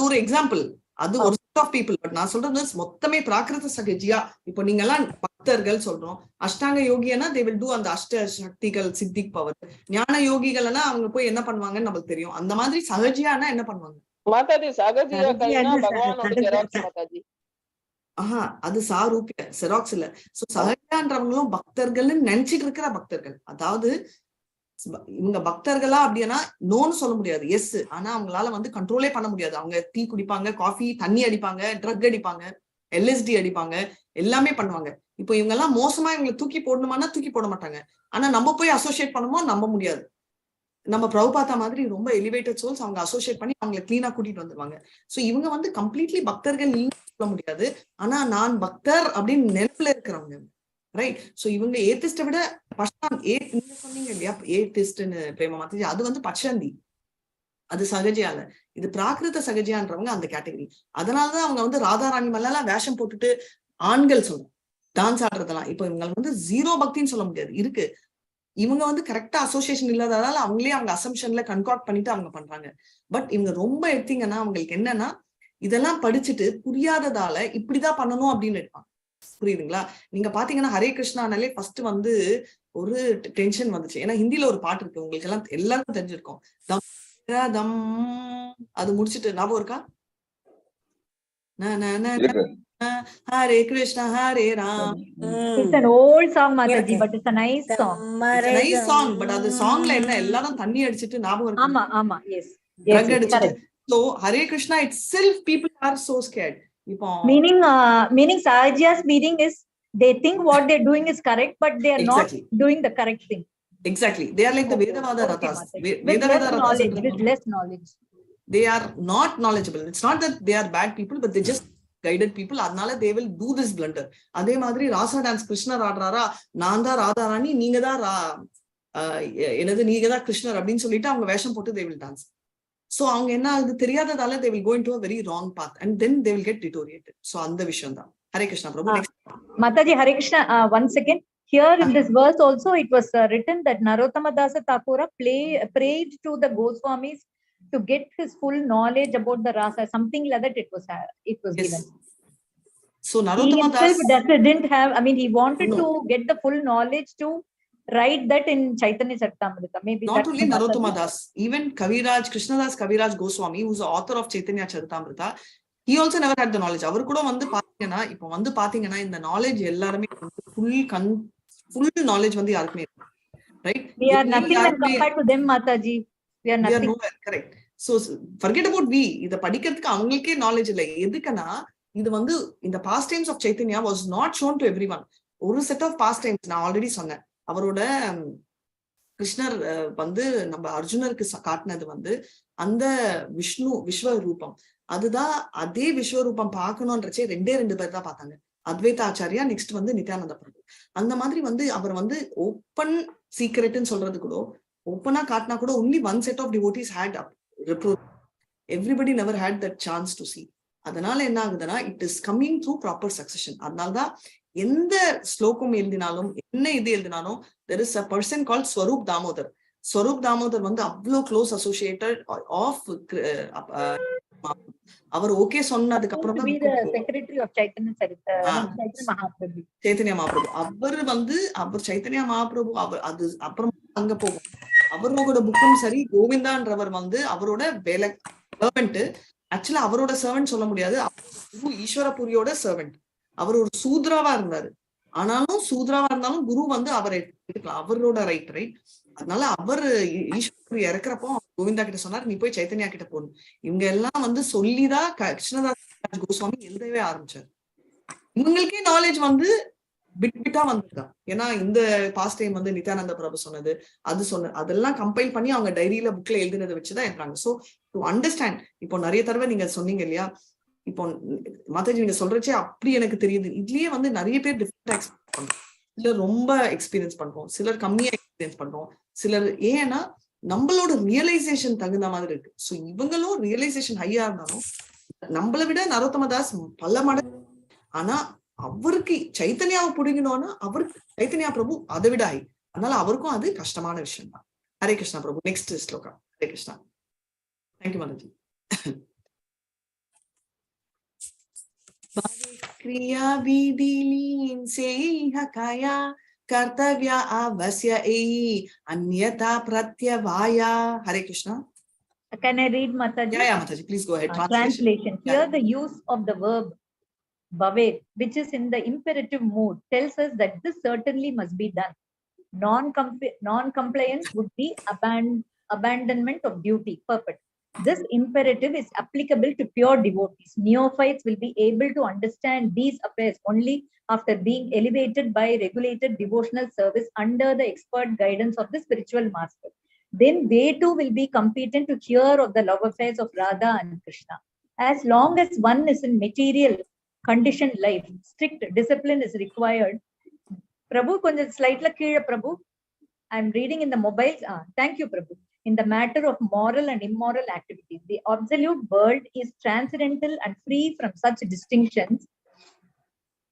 ஒரு செட் ஆஃப் பீப்புள். பட் நான் சொல்றது மொத்தமே பிராகிருத சகஜியா. இப்போ நீங்க எல்லாம் பக்தர்கள் சொல்றோம், அஷ்டாங்க யோகியனா they will do அந்த அஷ்ட சக்திகள் சித்திக் பவர். ஞான யோகிகள்னா அவங்க போய் என்ன பண்ணுவாங்கன்னு நமக்கு தெரியும். அந்த மாதிரி சகஜியானா என்ன பண்ணுவாங்க? மாதாஜி சகஜியா கைனா பகவானோட ஜெராக்ஸ் மாதாஜி. அது சாரூபிய செராக்ஸ் இல்ல. சோ சகஜான்றவங்களும் பக்தர்கள்னு நினைச்சிட்டு இருக்கிற பக்தர்கள். அதாவது இவங்க பக்தர்களா அப்படின்னா நோன்னு சொல்ல முடியாது, எஸ். ஆனா அவங்களால வந்து கண்ட்ரோலே பண்ண முடியாது. அவங்க டீ குடிப்பாங்க, காஃபி, தண்ணி அடிப்பாங்க, ட்ரக் அடிப்பாங்க, LSD அடிப்பாங்க, எல்லாமே பண்ணுவாங்க. இப்போ இவங்க எல்லாம் மோசமா இவங்களை தூக்கி போடணுமானா தூக்கி போட மாட்டாங்க. ஆனா நம்ம போய் அசோசியேட் பண்ணுமோ நம்ப முடியாது. நம்ம பிரபுபாதா மாதிரி ரொம்ப எலிவேட்டட் சோல்ஸ் அவங்க அசோசியேட் பண்ணி அவங்களை கிளீனா கூட்டிட்டு வந்துருவாங்க. சோ இவங்க வந்து கம்ப்ளீட்லி பக்தர்கள் சொல்ல முடியாது. ஆனா நான் பக்தர் அப்படின்னு நினைப்புல இருக்கிறவங்க, ரைட்? சோ இவங்க ஏத்திஸ்ட விட நீங்க சொன்னீங்க இல்லையா ஏத்திஸ்ட்னு பிரேமா மாதாஜி, அது வந்து பச்சந்தி, அது சகஜியால. இது பிராகிருத சகஜியான்றவங்க அந்த கேட்டகரி. அதனாலதான் அவங்க வந்து ராதாராணி மேலாம் வேஷம் போட்டுட்டு ஆண்கள் சொல்றோம் டான்ஸ் ஆடுறதெல்லாம். இப்ப இவங்களுக்கு வந்து ஜீரோ பக்தின்னு சொல்ல முடியாது, இருக்கு. இவங்க வந்து கரெக்டா அசோசியேஷன் இல்லாததால அவங்களே அவங்க அசம்ஷன்ல கன்காக்ட் பண்ணிட்டு அவங்க பண்றாங்க. பட் இவங்க ரொம்ப எடுத்தீங்கன்னா அவங்களுக்கு என்னன்னா, இதெல்லாம் படிச்சுட்டு புரியாததால இப்படிதான் பண்ணணும் அப்படின்னு எடுப்பாங்க. புரியுதுங்களா? நீங்க பாத்தீங்கன்னா ஹரே கிருஷ்ணானாலே ஃபர்ஸ்ட் வந்து ஒரு டென்ஷன் வந்துச்சு. ஏன்னா ஹிந்தில ஒரு பாட்டு இருக்கு, உங்களுக்கு எல்லாம் எல்லாருக்கும் தெரிஞ்சிருக்கும், தம் அது முடிச்சுட்டு ஞாபகம் இருக்கா? Hare Krishna Hare Ram. It's an old song Mataji, but it's a nice song. Nice song. But அது சாங்ல என்ன எல்லாரும் தண்ணி அடிச்சிட்டு ஞாபகம் இருக்கு. ஆமா yes. Drug அடிச்சிட்டு. So Hare Krishna itself people are so scared. இப்போ meaning Sahajiya's meaning is they think what they're doing is correct, but they are not doing the correct thing. Exactly. They are like the Vedavada Rathas. Vedavada Rathas with less knowledge. They are not knowledgeable. It's not that they are bad people, but they just guided people. அதனால they will do this blunder. அதே மாதிரி ராசா dance கிருஷ்ணர் ஆடுறாரா, நான் தான் ராதாராணி, நீங்க தான் நீங்க தான் கிருஷ்ணர் அப்படின்னு சொல்லிட்டு அவங்க வேஷம் போட்டு they will dance. So அவங்க என்ன அது தெரியாததால they will go into a very wrong path and then they will get deteriorated. So அந்த விஷயம் தான். ஹரே கிருஷ்ணா பிரபு. Mataji, Hare Krishna, one second. Here in this verse also it was written that Narottama Dasa Thakura prayed to the Goswamis to get his full knowledge about the rasa, something like that. It was given. So Narottama Das didn't have, I mean he wanted to get the full knowledge to write that in Chaitanya Charitamrita. Maybe Not that's only the Narottama Mataji. Das, even Kaviraj, Krishnadas Kaviraj Goswami, who's the author of Chaitanya Charitamrita, he also never had the knowledge. அவர் கூட வந்து பாத்தீங்கன்னா இப்போ வந்து பாத்தீங்கன்னா இந்த knowledge எல்லாருமே full knowledge வந்து யாருக்குமே இருக்கு, right? We are nothing when compared to them, Mataji. We are nothing. nowhere, correct. So forget about we. இத படிக்கிறதுக்கு அவங்களுக்கே knowledge இல்லை. எதுக்குன்னா இது வந்து இந்த past times of Chaitanya was not shown to everyone. ஒரு set of past times நான் ஆல்ரெடி சொன்னேன். அவரோட கிருஷ்ணர் வந்து நம்ம அர்ஜுனருக்கு காட்டினது வந்து அந்த விஸ்வரூபம். அதுதான் அதே விஸ்வரூபம் பார்க்கணும்ன்றச்சே 2 பேர் தான் பார்த்தாங்க. அத்வைத ஆச்சாரியா, நெக்ஸ்ட் வந்து நித்யானந்த பிரபு. அந்த மாதிரி வந்து அவர் வந்து ஓப்பன் சீக்ரெட்னு சொல்றது கூட, ஓப்பனா காட்டினா கூட only one set of devotees had reproach. Everybody never had that chance to see. அதனால என்ன ஆகுதுன்னா it is coming through proper succession. அதனாலதான் எந்த ஸ்லோகம் எழுதினாலும் என்ன இது எழுதினாலும் there is a person called Swarup Damodar. Swarup Damodar வந்து அவ்வளோ க்ளோஸ் அசோசியேட்டட் ஆஃப் அவர் ஓகே சொன்னதுக்கு அப்புறம் தான் செக்ரட்டரி ஆஃப் சைத்தன்ய மகாபிரபு. சைத்தன்ய மகாபிரபு அவர் வந்து அவர் சைத்தன்ய மகாபிரபு அவர் அது அப்புறம் அங்க போகும். அவரோட புக்கும் சரி, கோவிந்தான்றவர் வந்து அவரோட வேலை சர்வெண்ட். ஆக்சுவலா அவரோட சர்வெண்ட் சொல்ல முடியாது, ஈஸ்வரபுரியோட சர்வெண்ட். அவர் ஒரு சூத்ராவா இருந்தாரு. ஆனாலும் சூத்ராவா இருந்தாலும் குரு வந்து அவரை எடுக்கலாம், அவரோட ரைட். அதனால அவர் ஈஸ்வரபுரி இறக்குறப்போ கோவிந்தா கிட்ட சொன்னார், நீ போய் சைத்தன்யா கிட்ட போகணும். இவங்க எல்லாம் வந்து சொல்லிதான் கிருஷ்ணதாஸ் கோஸ்வாமி எழுதவே ஆரம்பிச்சார். இவங்களுக்கே நாலேஜ் வந்து பிட்டா வந்திருக்கான். ஏன்னா இந்த பாஸ்ட் டைம் வந்து நித்யானந்த பிரபு சொன்னது, அது அதெல்லாம் கம்பைல் பண்ணி அவங்க டைரியில புக்ல எழுதினதை வச்சுதான் எழுதுறாங்க. சோ டு அண்டர்ஸ்டாண்ட், இப்போ நிறைய தடவை நீங்க சொன்னீங்க இல்லையா, இப்போ மாதாஜி நீங்க சொல்றச்சே அப்படி எனக்கு தெரியுது. இதுலயே வந்து நிறைய பேர் டிஃபரெண்டா எக்ஸ்பீரியன்ஸ் பண்றோம். சிலர் ரொம்ப எக்ஸ்பீரியன்ஸ் பண்றோம், சிலர் கம்மியா எக்ஸ்பீரியன்ஸ் பண்றோம், சிலர் ஏன்னா நம்மளோட ரியலைசேஷன் தகுந்த மாதிரி இருக்கு. சோ இவங்களும் ரியலைசேஷன் ஹையா இருந்தாலும் நம்மளை விட நரோத்தம தாஸ் பல மடங்கு. ஆனா அவருக்கு சைத்தன்யாவை பிடிக்கணும்னா அவருக்கு சைத்தன்யா பிரபு அதை விட ஹை. அதனால அவருக்கும் அது கஷ்டமான விஷயம் தான். ஹரே கிருஷ்ணா பிரபு. நெக்ஸ்ட் ஸ்லோகா. ஹரே கிருஷ்ணா. தேங்க்யூ மாதாஜி. क्रिया विधि लीन से हकाया कर्तव्य अवश्य अन्यथा प्रत्यवाया. Hare Krishna. Can I read, Mataji? Yeah, Mataji, please go ahead. Translation. Here the use of the verb bhavet, which is in the imperative mood, tells us that this certainly must be done. Non-compliance would be abandonment of duty, purport. This imperative is applicable to pure devotees. Neophytes will be able to understand these affairs only after being elevated by regulated devotional service under the expert guidance of the spiritual master. Then they too will be competent to hear of the love affairs of Radha and Krishna. As long as one is in material conditioned life, strict discipline is required. Prabhu, konja slide la keela Prabhu. I am reading in the mobiles. Thank you, Prabhu. In the matter of moral and immoral activities, the absolute world is transcendental and free from such distinctions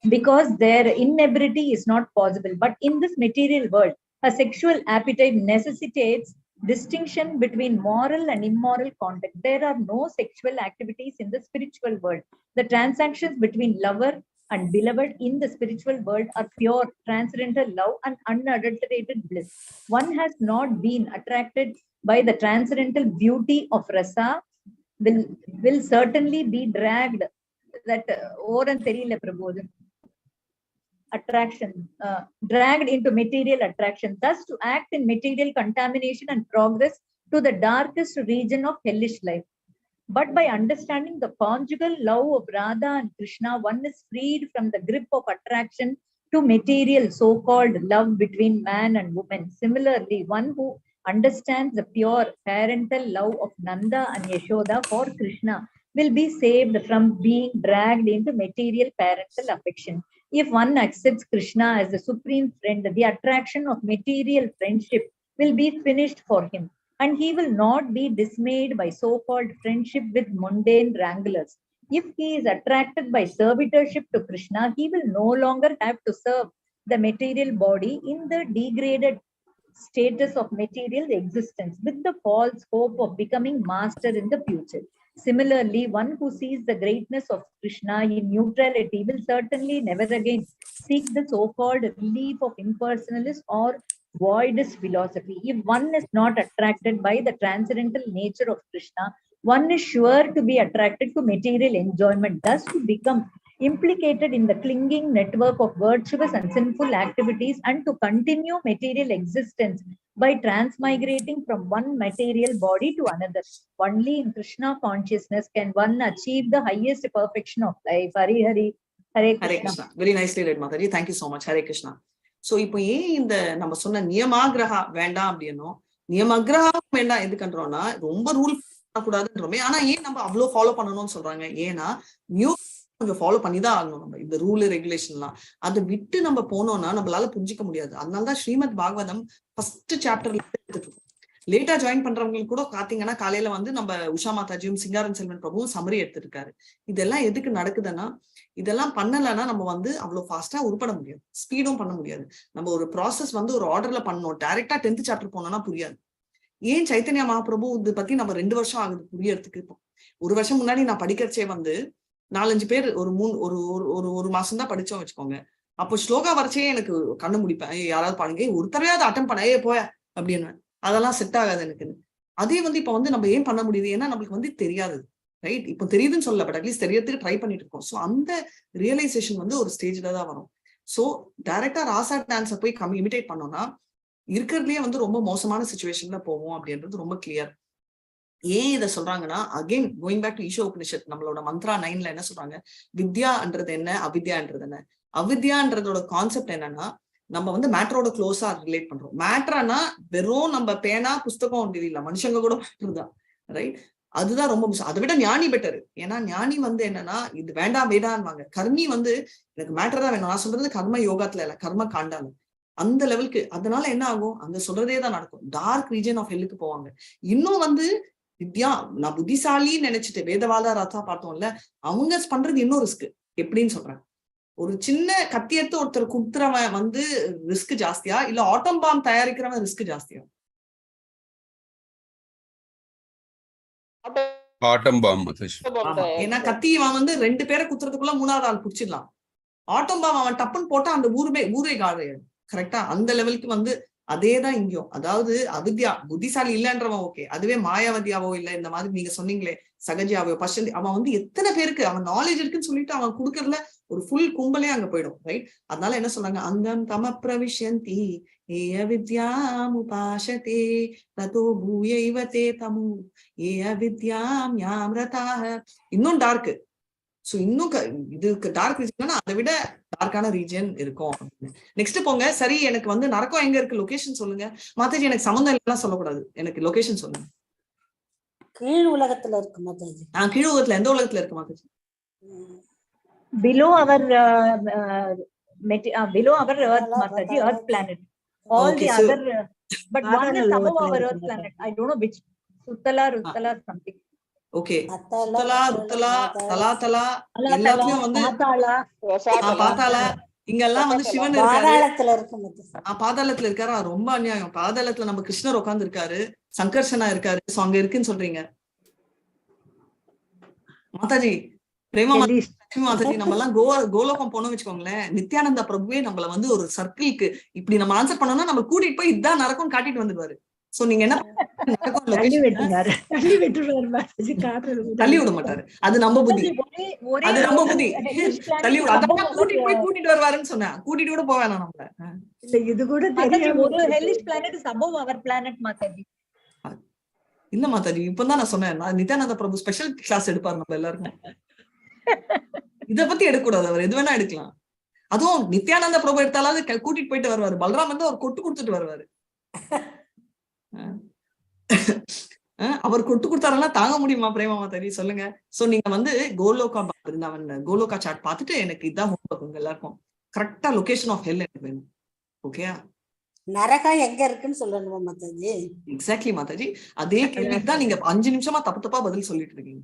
because their inebriety is not possible. But in this material world, a sexual appetite necessitates distinction between moral and immoral conduct. There are no sexual activities in the spiritual world. The transactions between lover and beloved in the spiritual world are pure, transcendental love and unadulterated bliss. One has not been attracted by the transcendental beauty of rasa will certainly be dragged dragged into material attraction, thus to act in material contamination and progress to the darkest region of hellish life. But by understanding the conjugal love of Radha and Krishna, one is freed from the grip of attraction to material so-called love between man and woman. Similarly, one who understands the pure parental love of Nanda and Yashoda for Krishna will be saved from being dragged into material parental affection. If one accepts Krishna as the supreme friend, the attraction of material friendship will be finished for him, and he will not be dismayed by so-called friendship with mundane wranglers. If he is attracted by servitorship to Krishna, he will no longer have to serve the material body in the degraded status of material existence with the false hope of becoming master in the future. Similarly, one who sees the greatness of Krishna in neutrality will certainly never again seek the so-called relief of impersonalist or void is philosophy. If one is not attracted by the transcendental nature of Krishna, one is sure to be attracted to material enjoyment, thus to become implicated in the clinging network of virtuous and sinful activities, and to continue material existence by transmigrating from one material body to another. Only in Krishna consciousness can one achieve the highest perfection of life. Hari Hari. Hare Hare Krishna. Krishna. Very nicely read, Mataji. Thank you so much. Hare Krishna. So இப்போ ஏன் இந்த நம்ம சொன்ன நியமாகிரகா வேண்டாம் அப்படின்னோ, நியமகிரகா வேண்டாம் எதுக்குன்றோம்னா ரொம்ப rule பண்ணக்கூடாதுன்றோமே. ஆனா ஏன் நம்ம அவ்வளவு ஃபாலோ பண்ணணும்னு சொல்றாங்க? ஏன்னா நியூ கொஞ்சம் ஃபாலோ பண்ணிதான் ஆகணும். நம்ம இந்த ரூல் ரெகுலேஷன்லாம் அதை விட்டு நம்ம போனோம்னா நம்மளால புரிஞ்சிக்க முடியாது. அதனாலதான் ஸ்ரீமத் பாகவதம் ஃபர்ஸ்ட் சாப்டர்ல எடுத்துட்டு இருக்கோம். லேட்டா ஜாயின் பண்றவங்களுக்கு கூட பாத்தீங்கன்னா காலையில வந்து நம்ம உஷா மாதாஜியும் சிங்காரன் செல்வன் பிரபுவும் சம்மரி எடுத்திருக்காரு. இதெல்லாம் எதுக்கு நடக்குதுன்னா, இதெல்லாம் பண்ணலன்னா நம்ம வந்து அவ்வளவு ஃபாஸ்டா உருப்பட முடியாது, ஸ்பீடும் பண்ண முடியாது. நம்ம ஒரு ப்ராசஸ் வந்து ஒரு ஆர்டர்ல பண்ணணும். டைரக்டா 10th சாப்டர் போனோம்னா புரியாது. ஏன் சைத்தன்யா மகாபிரபு இது பத்தி நம்ம 2 வருஷம் ஆகுது புரியறதுக்கு. இப்போ 1 வருஷம் முன்னாடி நான் படிக்கிறச்சே வந்து 4-5 பேர் ஒரு மாசம் தான் படிச்சோம் வச்சுக்கோங்க. அப்போ ஸ்லோகா வரைச்சே எனக்கு கண்ணு முடிப்பேன். யாராவது பாருங்க, ஒருத்தரையாவது அட்டன் பண்ண போய அப்படின்னு. அதெல்லாம் செட் ஆகாது எனக்கு. அதே வந்து இப்ப வந்து நம்ம ஏன் பண்ண முடியுது? ஏன்னா நம்மளுக்கு வந்து தெரியாது, ரைட்? இப்போ தெரியுதுன்னு சொல்லல, பட் அட்லீஸ்ட் தெரியறதுக்கு ட்ரை பண்ணிட்டு இருக்கோம். ஸோ அந்த ரியலைசேஷன் வந்து ஒரு ஸ்டேஜ்ல தான் வரும். ஸோ டைரக்டா ராசா டான்ஸை போய் இமிடேட் பண்ணோம்னா இருக்கிறதுலயே வந்து ரொம்ப மோசமான சுச்சுவேஷன்ல போவோம் அப்படின்றது ரொம்ப கிளியர். ஏன் இதை சொல்றாங்கன்னா, again going back to Isha Upanishad, நம்மளோட மந்த்ரா 9ல என்ன சொல்றாங்க? வித்யான்றது என்ன, அவித்யான்றது என்ன? அவித்யான்றதோட கான்செப்ட் என்னன்னா, நம்ம வந்து மேட்டரோட க்ளோஸா ரிலேட் பண்றோம். மேட்டர்னா வெறும் நம்ம பேனா புஸ்தகம் ஒன்று இல்ல, மனுஷங்க கூட தான், ரைட்? அதுதான் ரொம்ப முக்கியம். அதை விட ஞானி பெட்டர். ஏன்னா ஞானி வந்து என்னன்னா, இது வேண்டாம் வேண்டான்வாங்க. கர்மி வந்து எனக்கு மேட்டர் தான் வேணும். நான் சொல்றது கர்ம யோகாத்துல இல்ல, கர்ம காண்டால அந்த லெவலுக்கு. அதனால என்ன ஆகும்? அங்க சொல்றதே தான் நடக்கும். டார்க் ரீஜன் ஆஃப் ஹெல்லுக்கு போவாங்க. இன்னும் வந்து வித்யா, நான் புத்திசாலின்னு நினைச்சிட்டு வேதவாத ரத்தா பார்த்தோம்ல, அவங்க பண்றது இன்னும் ரிஸ்க். எப்படின்னு சொல்றேன், ஒரு சின்ன கத்தி எடுத்து ஒருத்தர் குடுத்துறவன் வந்து ரிஸ்க் ஜாஸ்தியா, இல்ல ஆட்டம் பாம் தயாரிக்கிறவன் ரிஸ்க் ஜாஸ்தியா? Atom bomb. ஏன்னா கத்தி அவன் வந்து 2 பேரை குத்துறதுக்குள்ள 3வது ஆள் புடிச்சிடலாம். ஆட்டம் பாம் அவன் டப்புன்னு போட்டா அந்த ஊரே காலியாயிடும். கரெக்டா? அந்த லெவலுக்கு வந்து அதேதான் இங்கேயும். அதாவது அவித்யா, புத்திசாலி இல்லன்றவன் ஓகே, அதுவே மாயாவதியாவோ இல்ல இந்த மாதிரி நீங்க சொன்னீங்களே சகஜியாவோ பசந்தி, அவன் வந்து எத்தனை பேருக்கு அவன் நாலேஜ் இருக்குன்னு சொல்லிட்டு அவன் கொடுக்கறதுல ஒரு ஃபுல் கும்பலே அங்க போயிடும், ரைட்? அதனால என்ன சொல்றாங்க? அங்கம் தம பிரவிஷ்யந்தி ஏ அவித்யாம் உபாசதே ததோ பூயைவதே தமு ஏ அவித்யாம் யாம்ரதாக. இன்னும் டார்க். சோ இன்னும் இதுக்கு டார்க் ரீஜன் அதை விட டார்க்கான ரீஜன் இருக்கும். நெக்ஸ்ட் போங்க. சரி, எனக்கு வந்து நரக்கம் எங்க இருக்கு, லொகேஷன் சொல்லுங்க. மாதாஜி எனக்கு சம்பந்தம் இல்லைன்னா சொல்லக்கூடாது, எனக்கு லொகேஷன் சொல்லுங்க. கீழ் உலகத்துல இருக்கு மாதாஜி. கீழ் உலகத்துல எந்த உலகத்துல இருக்கு Mataji? below our earth, Mataji, earth planet. All Okay, the so other but one is above our earth planet. I don't know which. Ruttala something. Okay, ருத்தலா தலா எல்லாத்துலயும் வந்து பாத்தாளா இங்கெல்லாம் வந்து சிவன் இருக்காரு. பாதாளத்துல இருக்காரு. ரொம்ப அநியாயம். பாதாளத்துல நம்ம கிருஷ்ணர் உட்கார்ந்து இருக்காரு, சங்கர்ஷனா இருக்காரு. சோ அங்க இருக்குன்னு சொல்றீங்க மாதாஜி. பிரேமா லட்சுமி மாதாஜி, நம்ம எல்லாம் கோலோகம் போனோம் வச்சுக்கோங்களேன், நித்யானந்தா பிரபுவே நம்மள வந்து ஒரு சர்க்கிள்க்கு இப்படி நம்ம ஆன்சர் பண்ணோம்னா நம்ம கூட்டிட்டு போய் இதான் நடக்கும் காட்டிட்டு வந்துடுவாரு. சோ நீங்க என்ன தள்ளி விட மாட்டாரு. அது நம்ம புத்தி, அது நம்ம புத்தி. தள்ளி கூட்டிட்டு வருவாருன்னு சொன்னேன். கூட்டிட்டு கூட போவேன் நம்மள. இது கூட ஒரு hellish planet is above our planet Mataji. இல்ல மாதாஜி, இப்பதான் நான் சொன்னேன், நித்யானந்த பிரபு ஸ்பெஷல் கிளாஸ் எடுப்பாரு நம்ம எல்லாருக்கும். இத பத்தி எடுக்கக்கூடாது, அவர் எது வேணா எடுக்கலாம். அதுவும் நித்யானந்த பிரபு எடுத்தாலாவது கூட்டிட்டு போயிட்டு வருவாரு. பல்ராம் வந்து அவர் கொட்டு கொடுத்துட்டு வருவாரு. அவர் கொட்டு கொடுத்தாரெல்லாம் தாங்க முடியுமா பிரேமா மாதாஜி? சொல்லுங்க. சோ நீங்க வந்து கோலோகா சார்ட் பார்த்துட்டு எனக்கு இதான் ஹோம்வொர்க். உங்க எல்லாருக்கும் கரெக்டா லொகேஷன் ஆஃப் ஹெல் எனக்கு வேணும். ஓகே, நரகம் எங்க இருக்குன்னு சொல்லணுமா மாதாஜி? எக்ஸாக்ட்லி மாதாஜி. அதே கேள்விக்கு தான் நீங்க 5 நிமிஷமா தப்பா பதில் சொல்லிட்டு இருக்கீங்க.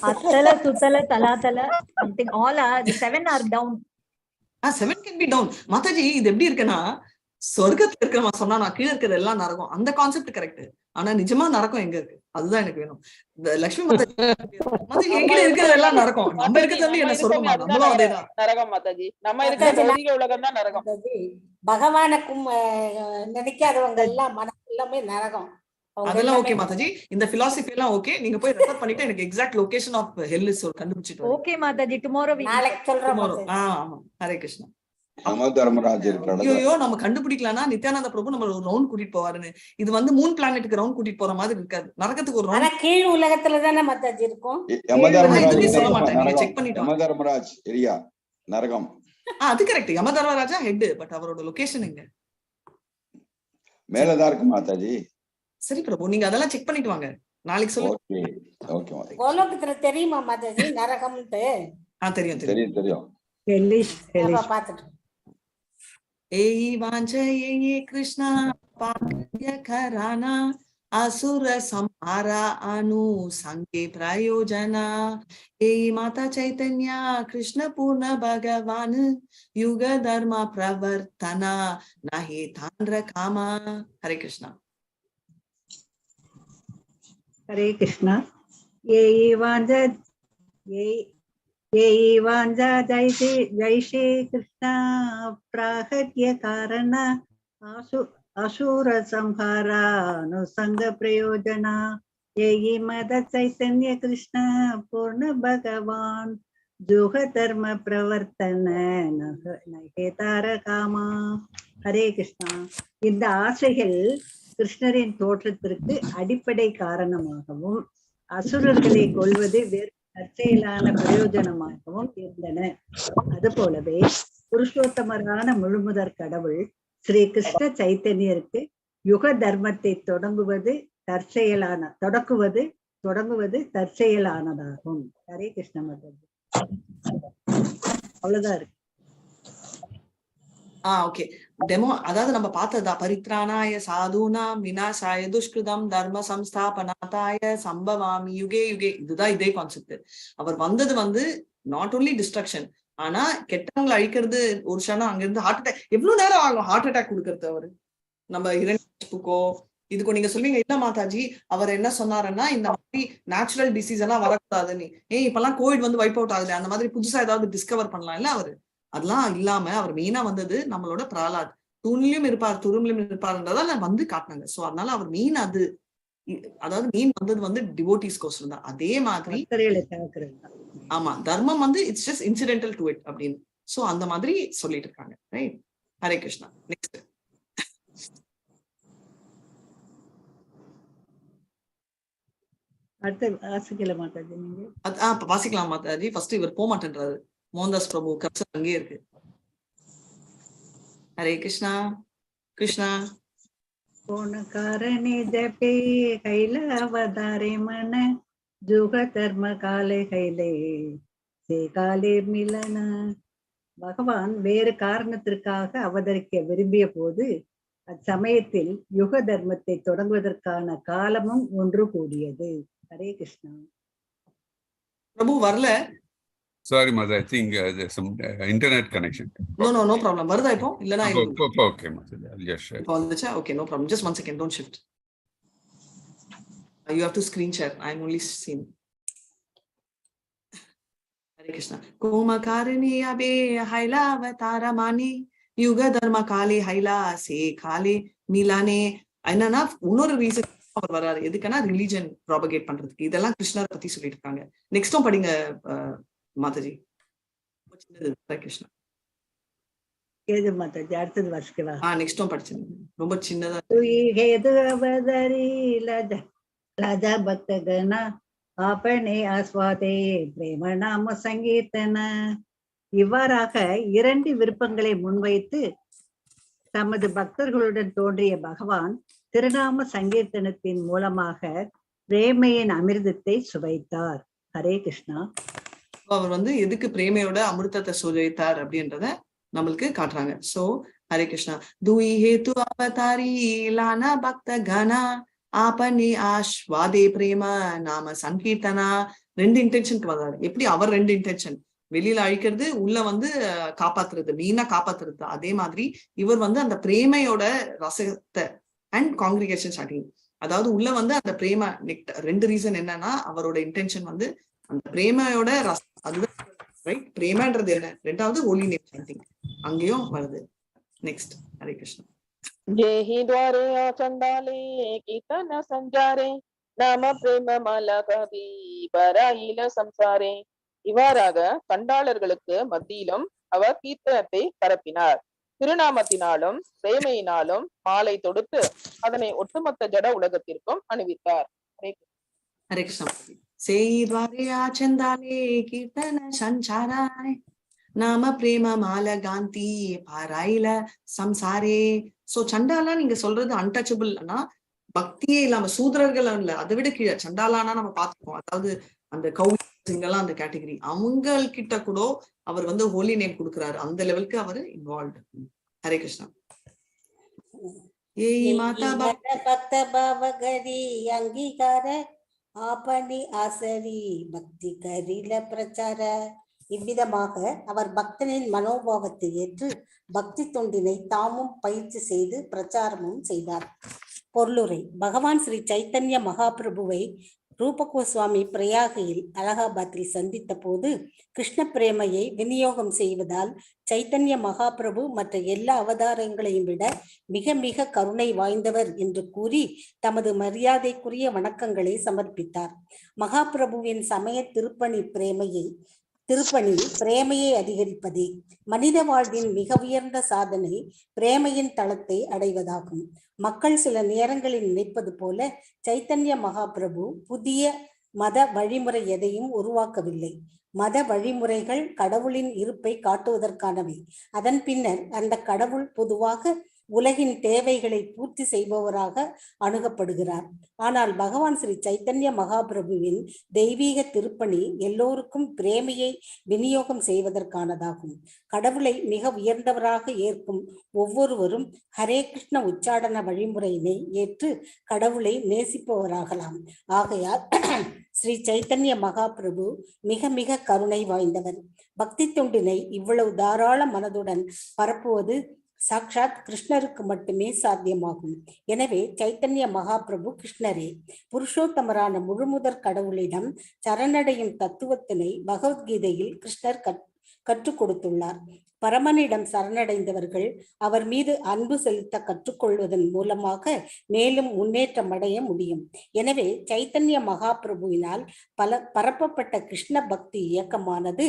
Attala, Sutala, Talatala, something. All are the 7 are down. 7 can be down. Mataji இது எப்படி இருக்குன்னா, சொர்க்கத்துல இருக்கிறவன் சொன்னா நான் கீழே இருக்கிறது எல்லாம் நரகம், அந்த கான்செப்ட் கரெக்ட். ஆனா நிஜமா நரகம் எங்க இருக்கு? அதுதான் எனக்கு வேணும். லட்சுமி மாதாஜி எங்க இருக்கிறது எல்லாம் நரகம், நம்ம இருக்கிறது என்ன சொர்க்கமா? நம்மளும் அதேதான் நரகம் மாதாஜி. நம்ம இருக்கிற உலகம் தான் நரகம். பகவான நினைக்காதவங்க எல்லாம் மனசு எல்லாமே நரகம். அதெல்லாம் ஓகே மாதாஜி, இந்த philosophy எல்லாம் ஓகே. நீங்க போய் ரெஃபர் பண்ணிட்டு எனக்கு exact location of hell is கண்டுபிடிச்சிட்டு வாங்க. ஓகே மாதாஜி, டுமாரோ நாளைக்கு சொல்றோம் மாதாஜி. ஆமா, ஹரே கிருஷ்ணா. தர்மராஜ் இருக்கிற ஐயோ நம்ம கண்டுபிடிக்கலன்னா நித்யானந்த பிரபு நம்ம ஒரு ரவுண்ட் கூட்டிட்டு போவாருன்னு. இது வந்து மூன் பிளானெட்டுக்கு ரவுண்ட் கூட்டிட்டு போற மாதிரி இருக்காது, நரகத்துக்கு ஒரு ஆனா ரவுண்ட். கீழ் உலகத்துல தானே மாதாஜி இருக்கும். சொல்ல மாட்டேன், நீங்க செக் பண்ணிட்டு வாங்க. யமதர்மராஜ் ஏரியா நரகம். அது கரெக்ட், யமதர்மராஜா ஹெட், பட் அவரோட லொகேஷன் எங்க? மேலதான் இருக்கு மாதாஜி. சரி பிரபு, நீங்க அதெல்லாம் செக் பண்ணிட்டு வாங்க, நாளைக்கு சொல்லுங்க. Okay okay Mataji. கோலோகத்துல தெரியுமா மாதாஜி நரகம்ட்டு? தெரியும் தெரியும் தெரியும். பாத்துட்டு ஏயி வாஞ்சயே கிருஷ்ணா பாக்ய கரானா असुर संहारा अनु संगे प्रयोजना एयि माता चैतन्य कृष्ण पूर्ण भगवान युग धर्म प्रवर्तना नहि तांद्र कामा. हरे कृष्णा. हरे कृष्णा. एयि वांजा जय श्री कृष्ण प्राहत्य कारण असुर संहारा अनुसंग प्रयोजना यही मद चैतन्य कृष्ण पूर्ण भगवान जुह धर्म प्रवर्तन नहेतार कामा. हरे कृष्णा. இந்த ஆசைகள் கிருஷ்ணரின் தோற்றத்திற்கு அடிப்படை காரணமாகவும் அசுரர்களை கொல்வது வேறு தற்செயலான பிரயோஜனமாகவும் இருந்தன. அதுபோலவே புருஷோத்தமரான முழுமுதற் கடவுள் ஸ்ரீ கிருஷ்ண சைத்தன்யருக்கு யுக தர்மத்தை தொடங்குவது தற்செயலானதாகும். ஹரே கிருஷ்ண மாதாஜி. அவ்வளவுதான் இருக்கு. ஓகே, டெமோ அதாவது நம்ம பார்த்ததா, பரித்ராணாய சாதுனாம் விநாசாய துஷ்கிருதம் தர்ம சம்ஸ்தாபனாதாய சம்பவாமி யுகே யுகே, இதுதான் இதே கான்செப்ட். அவர் வந்தது வந்து நாட் ஓன்லி டிஸ்ட்ரக்ஷன், ஆனா கெட்டவங்களை அழிக்கிறது. ஒரு க்ஷணம் அங்க இருந்து ஹார்ட் அட்டாக், எவ்வளவு நேரம் ஆகும் ஹார்ட் அட்டாக் கொடுக்கறது அவரு? நம்ம இரண்டுக்கோ இதுக்கோ நீங்க சொல்வீங்க இல்ல மாதாஜி, அவர் என்ன சொன்னாருன்னா இந்த மாதிரி நேச்சுரல் டிசீஸ் எல்லாம் வரக்கூடாதுன்னு. இப்பெல்லாம் கோவிட் வந்து வைப் அவுட் ஆகுது, அந்த மாதிரி புதுசா ஏதாவது டிஸ்கவர் பண்ணலாம் இல்ல அவரு? அதெல்லாம் இல்லாம அவர் மெயினா வந்தது நம்மளோட பிரஹ்லாத், தூண்லயும் இருப்பார் துரும்லயும் இருப்பாருன்றதால வந்து காட்டினாங்க. சோ அதனால அவர் மெயின் அது, அதாவது மெயின் வந்தது வந்து டிவோட்டிஸ் கோசம் தான். அதே மாதிரி ஆமா, தர்மம் வந்து it's just incidental to it அப்படின்னு. சோ அந்த மாதிரி சொல்லிட்டு இருக்காங்க. ரைட். ஹரே கிருஷ்ணா. நெக்ஸ்ட் வாசிக்கலாம் மாதாஜி. ஃபர்ஸ்ட் இவர் போக மாட்டேன்றாரு, மோகன்தாஸ் பிரபு கப்சர் அங்கேயே இருக்கு. ஹரே கிருஷ்ணா. கிருஷ்ணா காரணே ஜபே கைல அவதாரே மன ஜுக தர்ம காலே கைலே சே காலே மிலன. பகவான் வேறு காரணத்திற்காக அவதரிக்க விரும்பிய போது அச்சமயத்தில் யுக தர்மத்தை தொடங்குவதற்கான காலமும் ஒன்று கூடியது. ஹரே கிருஷ்ணா. பிரபு வரல. Sorry, Mother, I think there's some internet connection. No problem. வருதா இப்போ? இல்லனா Okay, Mother. I'll just share. வந்துச்சா? Okay, no problem. Just one second. Don't shift. You have to screen share. I'm only seeing. Hare Krishna. Komakarani abe haila avataramani yuga dharma kale haila se kale milane. என்னன்னா இன்னொரு reason அவர் வராரு எதுக்குன்னா religion propagate பண்றதுக்கு. இதெல்லாம் கிருஷ்ணரை பத்தி சொல்லிட்டு இருக்காங்க. நெக்ஸ்டும் படிங்க மாதாஜி. கிருஷ்ணா. அடுத்தது வாசிக்கவா? நெக்ஸ்டும் படிச்சேன், ரொம்ப சின்னதா. ராஜா பக்தகனா ஆபனே ஆஸ்வாதே பிரேம நாம சங்கீர்த்தன. இவ்வாறாக 2 விருப்பங்களை முன்வைத்து தமது பக்தர்களுடன் தோன்றிய பகவான் திருநாம சங்கீர்த்தனத்தின் மூலமாக பிரேமையின் அமிர்தத்தை சுவைத்தார். ஹரே கிருஷ்ணா. அவர் வந்து எதுக்கு பிரேமையோட அமிர்தத்தை சுவைத்தார் அப்படின்றத நம்மளுக்கு காட்டுறாங்க. சோ ஹரே கிருஷ்ணா. துயி ஹேது அவதாரி லானா பக்த கனா ஆபனி ஆஸ்வாதே பிரேம நாம சங்கீர்த்தனா. 2 இன்டென்ஷனுக்கு வந்தாரு. எப்படி அவர் 2 இன்டென்ஷன், வெளியில அழிக்கிறது, உள்ள வந்து காப்பாத்துறது, மெயினா காப்பாத்துறது. அதே மாதிரி இவர் வந்து அந்த பிரேமையோட ரசத்தை அண்ட் காங்கிரிகேஷன் ஸ்டார்டிங், அதாவது உள்ள வந்து அந்த பிரேம 2 ரீசன் என்னன்னா அவரோட இன்டென்ஷன் வந்து அந்த பிரேமையோட ரசம், அதுதான் ரைட். பிரேமன்றது என்ன? 2வது ஹோலி நேம் சாண்டிங், அங்கேயும் வருது. நெக்ஸ்ட் ஹரே கிருஷ்ணா. जेहि द्वारे चंडाले कीर्तन संजारे नाम பிரேம மலகவி பராயில சம்சாரே. இவ்வாறாக கண்டாளர்களுக்கு மத்தியிலும் அவர் கீர்த்தனத்தை பரப்பினார். திருநாமத்தினாலும் பிரேமையினாலும் மாலை தொடுத்து அதனை ஒட்டுமொத்த ஜட உலகத்திற்கும் அணிவித்தார். ஹரே கிருஷ்ணா. சேயி துவாரே ஆச்சந்தாலே கீர்த்தன சஞ்சாராய் நாம பிரேம மால காந்தி பாராயில சம்சாரே. சோ சண்டாலா நீங்க சொல்றது அன்டச்சபிள், ஆனா பக்தியே இல்லாம சூத்திரர்கள் இல்ல, அதை விட கீழே சண்டாலானா நம்ம பார்த்துப்போம். அதாவது அந்த கௌங்கெல்லாம் அந்த கேட்டகரி, அவங்க கிட்ட கூட அவர் வந்து ஹோலி நேம் கொடுக்கிறாரு. அந்த லெவலுக்கு அவர் இன்வால்வ்டு. ஹரே கிருஷ்ணா. ஏய் மாதா பக்த பாவகரி அங்கீகார ஆபணி ஆசரி பக்தி கரில பிரச்சார. இவ்விதமாக அவர் பக்தனின் மனோபாவத்தை ஏற்று பக்தி தொண்டினை தாமும் பயிற்சி செய்து பிரச்சாரமும் செய்தார். பொருளுரை. பகவான் ஸ்ரீ சைத்தன்ய மகாபிரபுவை ரூப கோஸ்வாமி பிரயாகையில் அலகாபாத்தில் சந்தித்த போது கிருஷ்ண பிரேமையை விநியோகம் செய்வதால் சைத்தன்ய மகாபிரபு மற்ற எல்லா அவதாரங்களையும் விட மிக மிக கருணை வாய்ந்தவர் என்று கூறி தமது மரியாதைக்குரிய வணக்கங்களை சமர்ப்பித்தார். மகாபிரபுவின் சமய திருப்பணி பிரேமையை அதிகரிப்பதே. மனித வாழ்வின் மிக உயர்ந்த சாதனை பிரேமையின் தளத்தை அடைவதாகும். மக்கள் சில நேரங்களில் நினைப்பது போல சைத்தன்ய மகாபிரபு புதிய மத வழிமுறை எதையும் உருவாக்கவில்லை. மத வழிமுறைகள் கடவுளின் இருப்பை காட்டுவதற்கானவை. அதன் பின்னர் அந்த கடவுள் பொதுவாக உலகின் தேவைகளை பூர்த்தி செய்பவராக அணுகப்படுகிறார். ஆனால் பகவான் ஸ்ரீ சைத்தன்ய மகாபிரபுவின் தெய்வீக திருப்பணி எல்லோருக்கும் பிரேமையை விநியோகம் செய்வதற்கானதாகும். கடவுளை மிக உயர்ந்தவராக ஏற்கும் ஒவ்வொருவரும் ஹரே கிருஷ்ண உச்சாடன வழிமுறையினை ஏற்று கடவுளை நேசிப்பவராகலாம். ஆகையால் ஸ்ரீ சைத்தன்ய மகாபிரபு மிக மிக கருணை வாய்ந்தவர். பக்தி தொண்டினை இவ்வளவு தாராள மனதுடன் பரப்புவது சாக்ஷாத் கிருஷ்ணருக்கு மட்டுமே சாத்தியமாகும். எனவே சைத்தன்ய மகாபிரபு கிருஷ்ணரே. புருஷோத்தமரான முழுமுதற் கடவுளிடம் சரணடையும் தத்துவத்தினை பகவத்கீதையில் கிருஷ்ணர் கற்றுக் கொடுத்துள்ளார். பரமனிடம் சரணடைந்தவர்கள் அவர் மீது அன்பு செலுத்த கற்றுக்கொள்வதன் மூலமாக மேலும் முன்னேற்றம் அடைய முடியும். எனவே சைத்தன்ய மகாபிரபுவினால் பரப்பப்பட்ட கிருஷ்ண பக்தி இயக்கமானது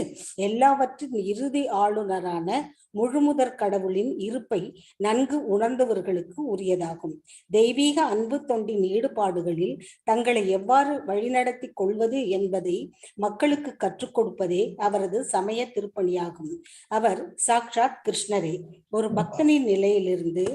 எல்லாவற்றின் இறுதி ஆளுநரான முழுமுதற் கடவுளின் இருப்பை நன்கு உணர்ந்தவர்களுக்கு உரியதாகும். தெய்வீக அன்பு தொண்டின் ஈடுபாடுகளில் தங்களை எவ்வாறு வழிநடத்தி கொள்வது என்பதை மக்களுக்கு கற்றுக் கொடுப்பதே அவரது சமய திருப்பணியாகும். அவர் சாக்ஷாத் கிருஷ்ணரே. ஒரு பக்தனின் நிலையிலிருந்து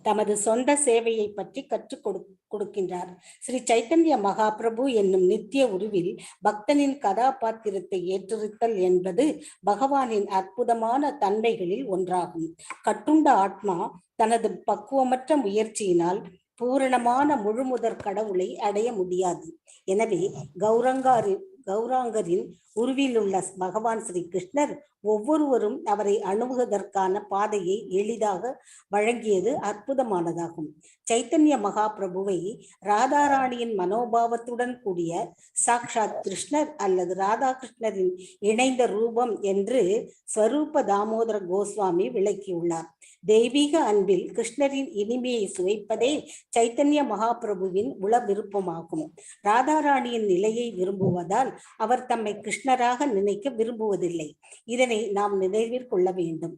தமது சொந்த சேவையை பற்றி கற்றுக் கொடுக்கின்றார். ஸ்ரீ சைத்தன்ய மகாபிரபு என்னும் நித்திய உருவில் பக்தனின் கதாபாத்திரத்தை ஏற்றிருத்தல் என்பது பகவானின் அற்புதமான தன்மைகளில் ஒன்றாகும். கட்டுண்ட ஆத்மா தனது பக்குவமற்ற முயற்சியினால் பூரணமான முழுமுதற் கடவுளை அடைய முடியாது. எனவே கௌராங்கரின் உருவில் உள்ள பகவான் ஸ்ரீ கிருஷ்ணர் ஒவ்வொருவரும் அவரை அணுகுவதற்கான பாதையை எளிதாக வழங்கியது அற்புதமானதாகும். சைத்தன்ய மகாபிரபுவை ராதாராணியின் மனோபாவத்துடன் கூடிய சாக்ஷாத் கிருஷ்ணர் அல்லது ராதாகிருஷ்ணரின் இணைந்த ரூபம் என்று ஸ்வரூப தாமோதர கோஸ்வாமி விளக்கியுள்ளார். தெய்வீக அன்பில் கிருஷ்ணரின் இனிமையை சுவைப்பதே சைத்தன்ய மகாபிரபுவின் உள விருப்பமாகும். ராதாராணியின் நிலையை விரும்புவதால் அவர் தம்மை கிருஷ்ணராக நினைக்க விரும்புவதில்லை. இதனை நாம் நினைவில் கொள்ள வேண்டும்.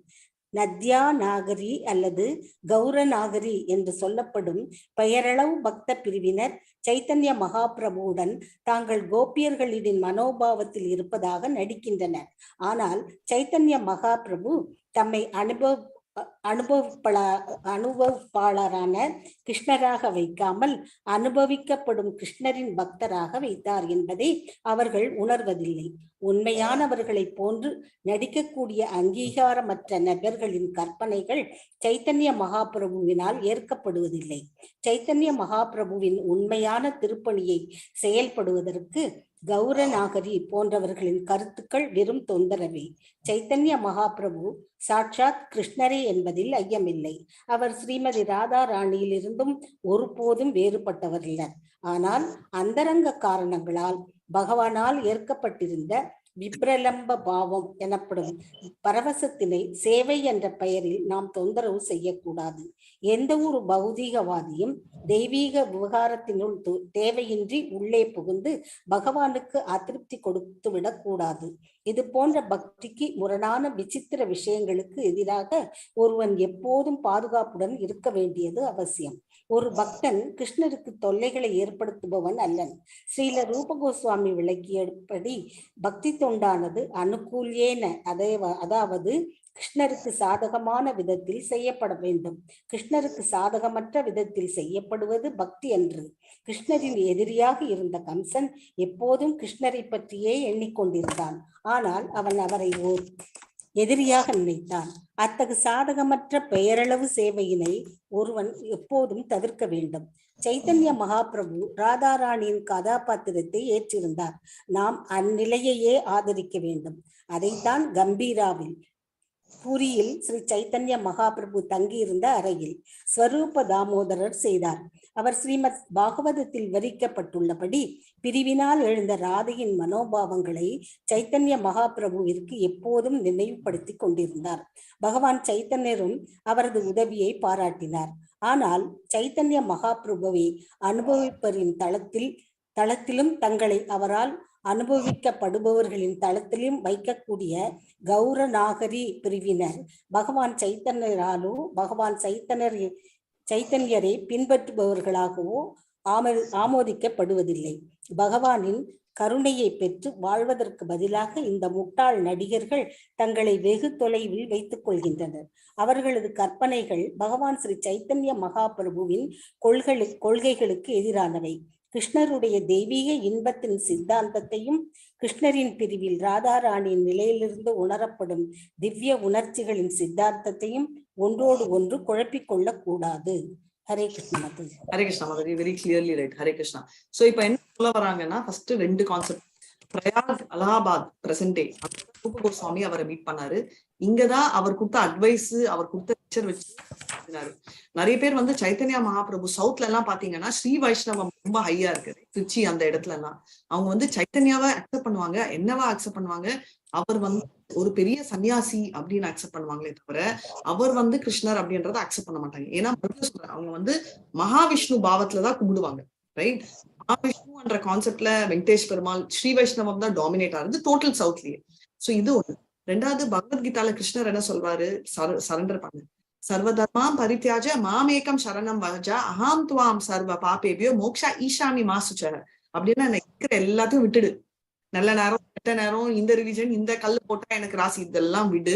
நத்யா நாகரி அல்லது கௌரநாகரி என்று சொல்லப்படும் பெயரளவு பக்த பிரிவினர் சைத்தன்ய மகாபிரபுவுடன் தாங்கள் கோபியர்களின் மனோபாவத்தில் இருப்பதாக நடிக்கின்றனர். ஆனால் சைத்தன்ய மகாபிரபு தம்மை அனுபவிப்பாளரான கிருஷ்ணராக வைக்காமல் அனுபவிக்கப்படும் கிருஷ்ணரின் பக்தராக வைத்தார் என்பதை அவர்கள் உணர்வதில்லை. உண்மையானவர்களை போன்று நடிக்கக்கூடிய அங்கீகாரமற்ற நபர்களின் கற்பனைகள் சைத்தன்ய மகாபிரபுவினால் ஏற்கப்படுவதில்லை. சைத்தன்ய மகாபிரபுவின் உண்மையான திருப்பணியை செயல்படுவதற்கு கௌரநாகரி போன்றவர்களின் கருத்துக்கள் வெறும் தொந்தரவே. சைத்தன்ய மகாபிரபு சாட்சாத் கிருஷ்ணரே என்பதில் ஐயமில்லை. அவர் ஸ்ரீமதி ராதா ராணியிலிருந்தும் ஒருபோதும் வேறுபட்டவர் இல்லர். ஆனால் அந்தரங்க காரணங்களால் பகவானால் ஏற்கப்பட்டிருந்த விப்ரலம்ப பாவம் எனப்படும் பரவசத்தினை சேவை என்ற பெயரில் நாம் தொந்தரவு செய்யக்கூடாது. எந்த ஒரு பௌதீகவாதியும் தெய்வீக விவகாரத்தினுள் தேவையின்றி உள்ளே புகுந்து பகவானுக்கு அதிருப்தி கொடுத்து விடக்கூடாது. இது போன்ற பக்திக்கு முரணான விசித்திர விஷயங்களுக்கு எதிராக ஒருவன் எப்போதும் பாதுகாப்புடன் இருக்க வேண்டியது அவசியம். ஒரு பக்தன் கிருஷ்ணருக்கு தொல்லைகளை ஏற்படுத்துபவன் அல்லன். ஸ்ரீல ரூப கோஸ்வாமி விளக்கியபடி பக்தி தொண்டானது அனுகூல்யேன, அதாவது கிருஷ்ணருக்கு சாதகமான விதத்தில் செய்யப்பட வேண்டும். கிருஷ்ணருக்கு சாதகமற்ற விதத்தில் செய்யப்படுவது பக்தி அன்று. கிருஷ்ணரின் எதிரியாக இருந்த கம்சன் எப்போதும் கிருஷ்ணரை பற்றியே எண்ணிக்கொண்டிருந்தான். ஆனால் அவன் அவரை ஓர் எதிரியாக நினைத்தான். அத்தகு சாதகமற்ற பெயரளவு சேவையினை ஒருவன் எப்போதும் தவிர்க்க வேண்டும். சைத்தன்ய மகாபிரபு ராதாராணியின் கதாபாத்திரத்தை ஏற்றிருந்தார். நாம் அந்நிலையையே ஆதரிக்க வேண்டும். அதைத்தான் கம்பீராவில் பூரியில் ஸ்ரீ சைத்தன்ய மகாபிரபு தங்கியிருந்த அறையில் ஸ்வரூப தாமோதரர் செய்தார். அவர் ஸ்ரீமத் பாகவதத்தில் வரிக்கப்பட்டுள்ளபடி பிரிவினால் எழுந்த ராதையின் மனோபாவங்களை சைத்தன்ய மகாபிரபுவிற்கு எப்போதும் நினைவுபடுத்தி கொண்டிருந்தார். பகவான் சைத்தன்யரும் அவரது உதவியை பாராட்டினார். ஆனால் சைத்தன்ய மகாபிரபுவை அனுபவிப்பரின் தளத்திலும் தங்களை அவரால் அனுபவிக்கப்படுபவர்களின் தளத்திலும் வைக்கக்கூடிய கௌரநாகரி பிரிவினர் பகவான் சைத்தன்யராலோ பகவான் சைத்தன்யரை பின்பற்றுபவர்களாகவோ ஆமோதிக்கப்படுவதில்லை. பகவானின் கருணையை பெற்று வாழ்வதற்கு பதிலாக இந்த முட்டாள் நடிகர்கள் தங்களை வெகு தொலைவில் வைத்துக் கொள்கின்றனர். அவர்களது கற்பனைகள் பகவான் ஸ்ரீ சைத்தன்ய மகாபிரபுவின் கொள்கைகளுக்கு எதிரானவை. கிருஷ்ணருடைய தெய்வீக இன்பத்தின் சித்தாந்தத்தையும் கிருஷ்ணரின் பிரிவில் ராதாராணியின் நிலையிலிருந்து உணரப்படும் திவ்ய உணர்ச்சிகளின் சித்தாந்தத்தையும் ஒன்றோடு ஒன்று குழப்பிக் கொள்ளக் கூடாது. Hare Krishna Mataji. Hare Krishna Mataji, very clearly right. Hare Krishna. So இப்ப என்ன சொல்ல வராங்கன்னா, ஃபர்ஸ்ட் 2 கான்செப்ட். பிரயாக், அலகாபாத் பிரசன்டே ரூப கோஸ்வாமி அவரை மீட் பண்ணாரு. இங்கதான் அவர் கொடுத்த அட்வைஸ், அவர் கொடுத்த பிக்சர் வச்சு நிறைய பேர் வந்து சைத்தன்யா மகாபிரபு சவுத்ல எல்லாம் பாத்தீங்கன்னா ஸ்ரீ வைஷ்ணவம் ரொம்ப ஹையா இருக்கு. திருச்சி அந்த இடத்துல எல்லாம் அவங்க வந்து சைத்தன்யாவை அக்செப்ட் பண்ணுவாங்க. என்னவா அக்செப்ட் பண்ணுவாங்க? அவர் வந்து ஒரு பெரிய சன்னியாசி அப்படின்னு அக்செப்ட் பண்ணுவாங்களே தவிர அவர் வந்து கிருஷ்ணர் அப்படின்றத அக்செப்ட் பண்ண மாட்டாங்க. ஏன்னா அவங்க வந்து மகாவிஷ்ணு பாவத்துலதான் கும்பிடுவாங்க. ரைட்? மகாவிஷ்ணுன்ற கான்செப்ட்ல வெங்கடேஷ் பெருமாள் ஸ்ரீ வைஷ்ணவம் தான் டாமினேட் ஆகுது டோட்டல் சவுத்லயே. சோ இது ஒண்ணு. 2வது, பகவத்கீதால கிருஷ்ணர் என்ன சொல்வாரு? சரண்டர் பண்ணு. சர்வதர்மாம் பரித்யாஜ மாமேகம் சரணம் வஜா அஹாம் துவாம் சர்வ பாபேபியோ மோக்ஷா ஈஷாமி மாசுச்ச. அப்படின்னா இருக்கிற எல்லாத்தையும் விட்டுடு. நல்ல நேரம் கெட்ட நேரம், இந்த ரிலிஜன், இந்த கல்லு போட்டா எனக்கு ராசி, இதெல்லாம் விடு,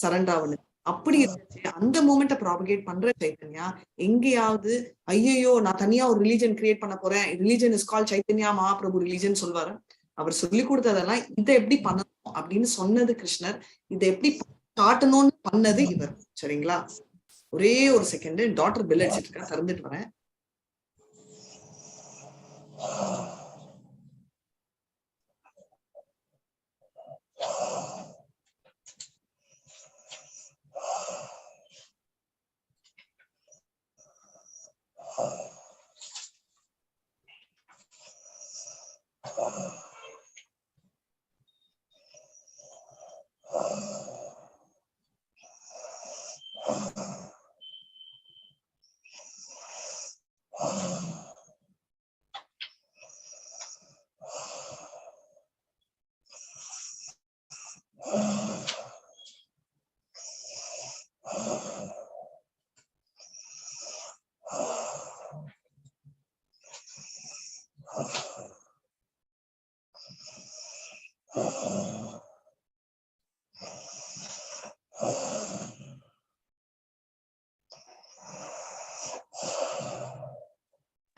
சரண்டர் ஆகணும். அப்படி இருந்துச்சு அந்த மூமெண்ட்டை ப்ராபகேட் பண்ற சைத்தன்யா எங்கேயாவது ஐயோ நான் தனியா ஒரு ரிலீஜன் கிரியேட் பண்ண போறேன், religion is call Chaitanya Mahaprabhu religion சொல்வாரு? அவர் சொல்லி கொடுத்ததெல்லாம் இதை எப்படி பண்ணணும் அப்படின்னு சொன்னது கிருஷ்ணர், இதை எப்படி காட்டணும்னு பண்ணது இவர். சரிங்களா? ஒரே ஒரு செகண்ட், டாக்டர் பெல் அடிச்சிட்டு இருக்கா, திறந்துட்டு வரேன்.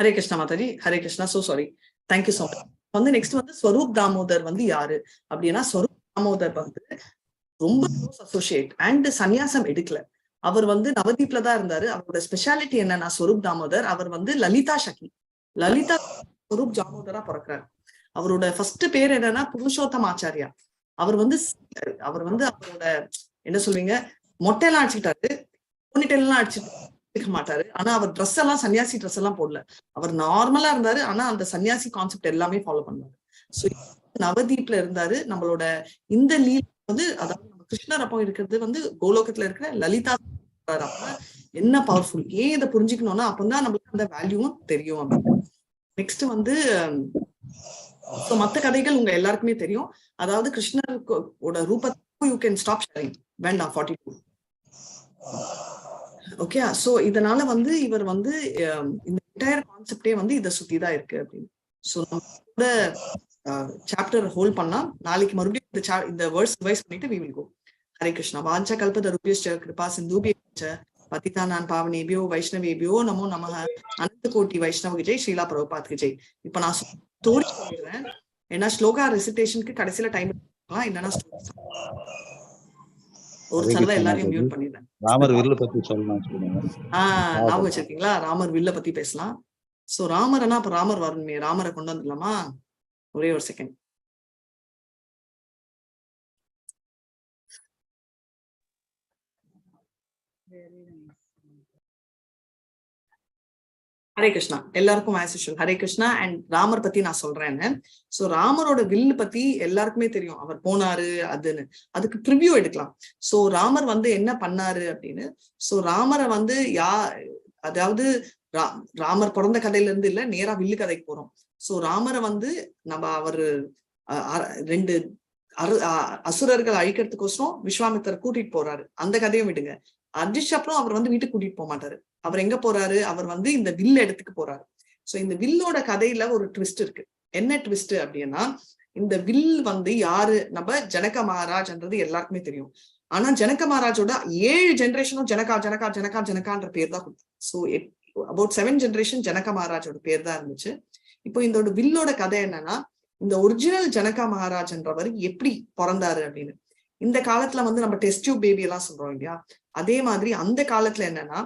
Hare Krishna Mataji. Hare Krishna. So sorry, thank you so much. வந்து நெக்ஸ்ட் வந்து ஸ்வரூப் தாமோதர் வந்து யாரு அப்படின்னா, ஸ்வரூப் தாமோதர் வந்து ரொம்ப க்ளோஸ் அசோசியேட் அண்ட் சன்னியாசம் எடுக்கல. அவர் வந்து நவதீப்ல தான் இருந்தாரு. அவரோட ஸ்பெஷாலிட்டி என்னன்னா ஸ்வரூப் தாமோதர் அவர் வந்து லலிதா ஸ்வரூப் தாமோதரா பிறக்கிறார். அவரோட ஃபர்ஸ்ட் பேர் என்னன்னா புருஷோத்தம் ஆச்சாரியா. அவர் வந்து அவரோட என்ன சொல்வீங்க, மொட்டையெல்லாம் அடிச்சுக்கிட்டாரு, பொன்னிட்டெல்லாம் அடிச்சுட்டு மாட்டாரு. ஆனா அவர் ட்ரெஸ் எல்லாம் சன்னியாசி ட்ரெஸ் எல்லாம் போடல. அவர் நார்மலா இருந்தாரு. ஆனா அந்த சன்னியாசி கான்செப்ட் எல்லாமே ஃபாலோ பண்ணுவாரு. சோ நவதீப்ல இருந்தாரு. நம்மளோட இந்த லீல வந்து அதாவது நம்ம கிருஷ்ணர் அப்போ இருக்கிறது வந்து கோலோகத்துல இருக்கிற லலிதா அப்ப என்ன பவர்ஃபுல். ஏன் இதை புரிஞ்சுக்கணும்னா அப்பதான் நம்மளுக்கு அந்த வேல்யூவும் தெரியும் அப்படின்னு. நெக்ஸ்ட் வந்து மத்த கதைகள் உங்க எல்லாருக்குமே தெரியும். அதாவது கிருஷ்ணரோட ரூபத்தை யூ கேன் ஸ்டாப் ஷேரிங் வேண்டாம் 42. ஓகே, சோ இதனால வந்து இவர் வந்து இந்த என்டையர் கான்செப்டே வந்து இதை சுத்திதான் இருக்கு அப்படின்னு. சோ நம்மளோட சாப்டர் ஹோல்ட் பண்ணா நாளைக்கு மறுபடியும் இந்த வேர்ட்ஸ் ரிவைஸ் பண்ணிட்டு we will go. Hare Krishna. வாஞ்ச கல்பதருப்யஸ்ச கிருபா சிந்தூபியச்ச பதிதானான் பாவனேபியோ வைஷ்ணவேபியோ நமோ நமஹ. அனந்த கோட்டி வைஷ்ணவ விஜய் ஸ்ரீலா பிரபுபாத் விஜய். இப்ப நான் ஸ்டோரி சொல்லிடுறேன். ஏன்னா ஸ்லோகா ரெசிடேஷனுக்கு கடைசியில டைம் எடுக்கலாம். இல்லைன்னா ஒரு சரதா எல்லாரையும் மியூட் பண்ணிடுறேன். ராமர் வில்ல பத்தி சொல்லலாம். ஞாபகம் வச்சிருக்கீங்களா? ராமர் வில்ல பத்தி பேசலாம். சோ ராமர்னா அப்ப ராமர் வரணுமே. ராமரை கொண்டு வந்துடலாமா? ஒரே ஒரு செகண்ட். ஹரே கிருஷ்ணா. எல்லாருக்கும் ஹரே கிருஷ்ணா. அண்ட் ராமர் பத்தி நான் சொல்றேன்னு. சோ ராமரோட வில்லு பத்தி எல்லாருக்குமே தெரியும். அவர் போனாரு அதுன்னு. அதுக்கு ப்ரிவியூ எடுக்கலாம். சோ ராமர் வந்து என்ன பண்ணாரு அப்படின்னு. சோ ராமரை வந்து அதாவது ராமர் பிறந்த கதையில இருந்து இல்ல, நேரா வில்லு கதைக்கு போறோம். சோ ராமரை வந்து நம்ம அவரு 2 அசுரர்கள் அழிக்கிறதுக்கோசரம் விஸ்வாமித்தர் கூட்டிட்டு போறாரு. அந்த கதையும் விடுங்க. அப்புறம் அவர் வந்து வீட்டுக்கு கூட்டிட்டு போக மாட்டாரு. அவர் எங்க போறாரு? அவர் வந்து இந்த வில் இடத்துக்கு போறாரு. சோ இந்த வில்லோட கதையில ஒரு ட்விஸ்ட் இருக்கு. என்ன ட்விஸ்ட் அப்படின்னா, இந்த வில் வந்து யாரு? நம்ம ஜனக மகாராஜ்ன்றது எல்லாருக்குமே தெரியும். ஆனா ஜனக மகாராஜோட 7 ஜெனரேஷனும் ஜனகா ஜனகா ஜனகா ஜனகான்ற பேர் தான் கொடுத்தாங்க. சோ அபவுட் 7 ஜெனரேஷன் ஜனக மகாராஜோட பேர் தான் இருந்துச்சு. இப்போ இந்த வில்லோட கதை என்னன்னா, இந்த ஒரிஜினல் ஜனகா மகாராஜ்ன்றவர் எப்படி பிறந்தாரு அப்படின்னு. இந்த காலத்துல வந்து நம்ம டெஸ்ட் டியூப் பேபி எல்லாம் சொல்றோம் இல்லையா? அதே மாதிரி அந்த காலத்துல என்னன்னா,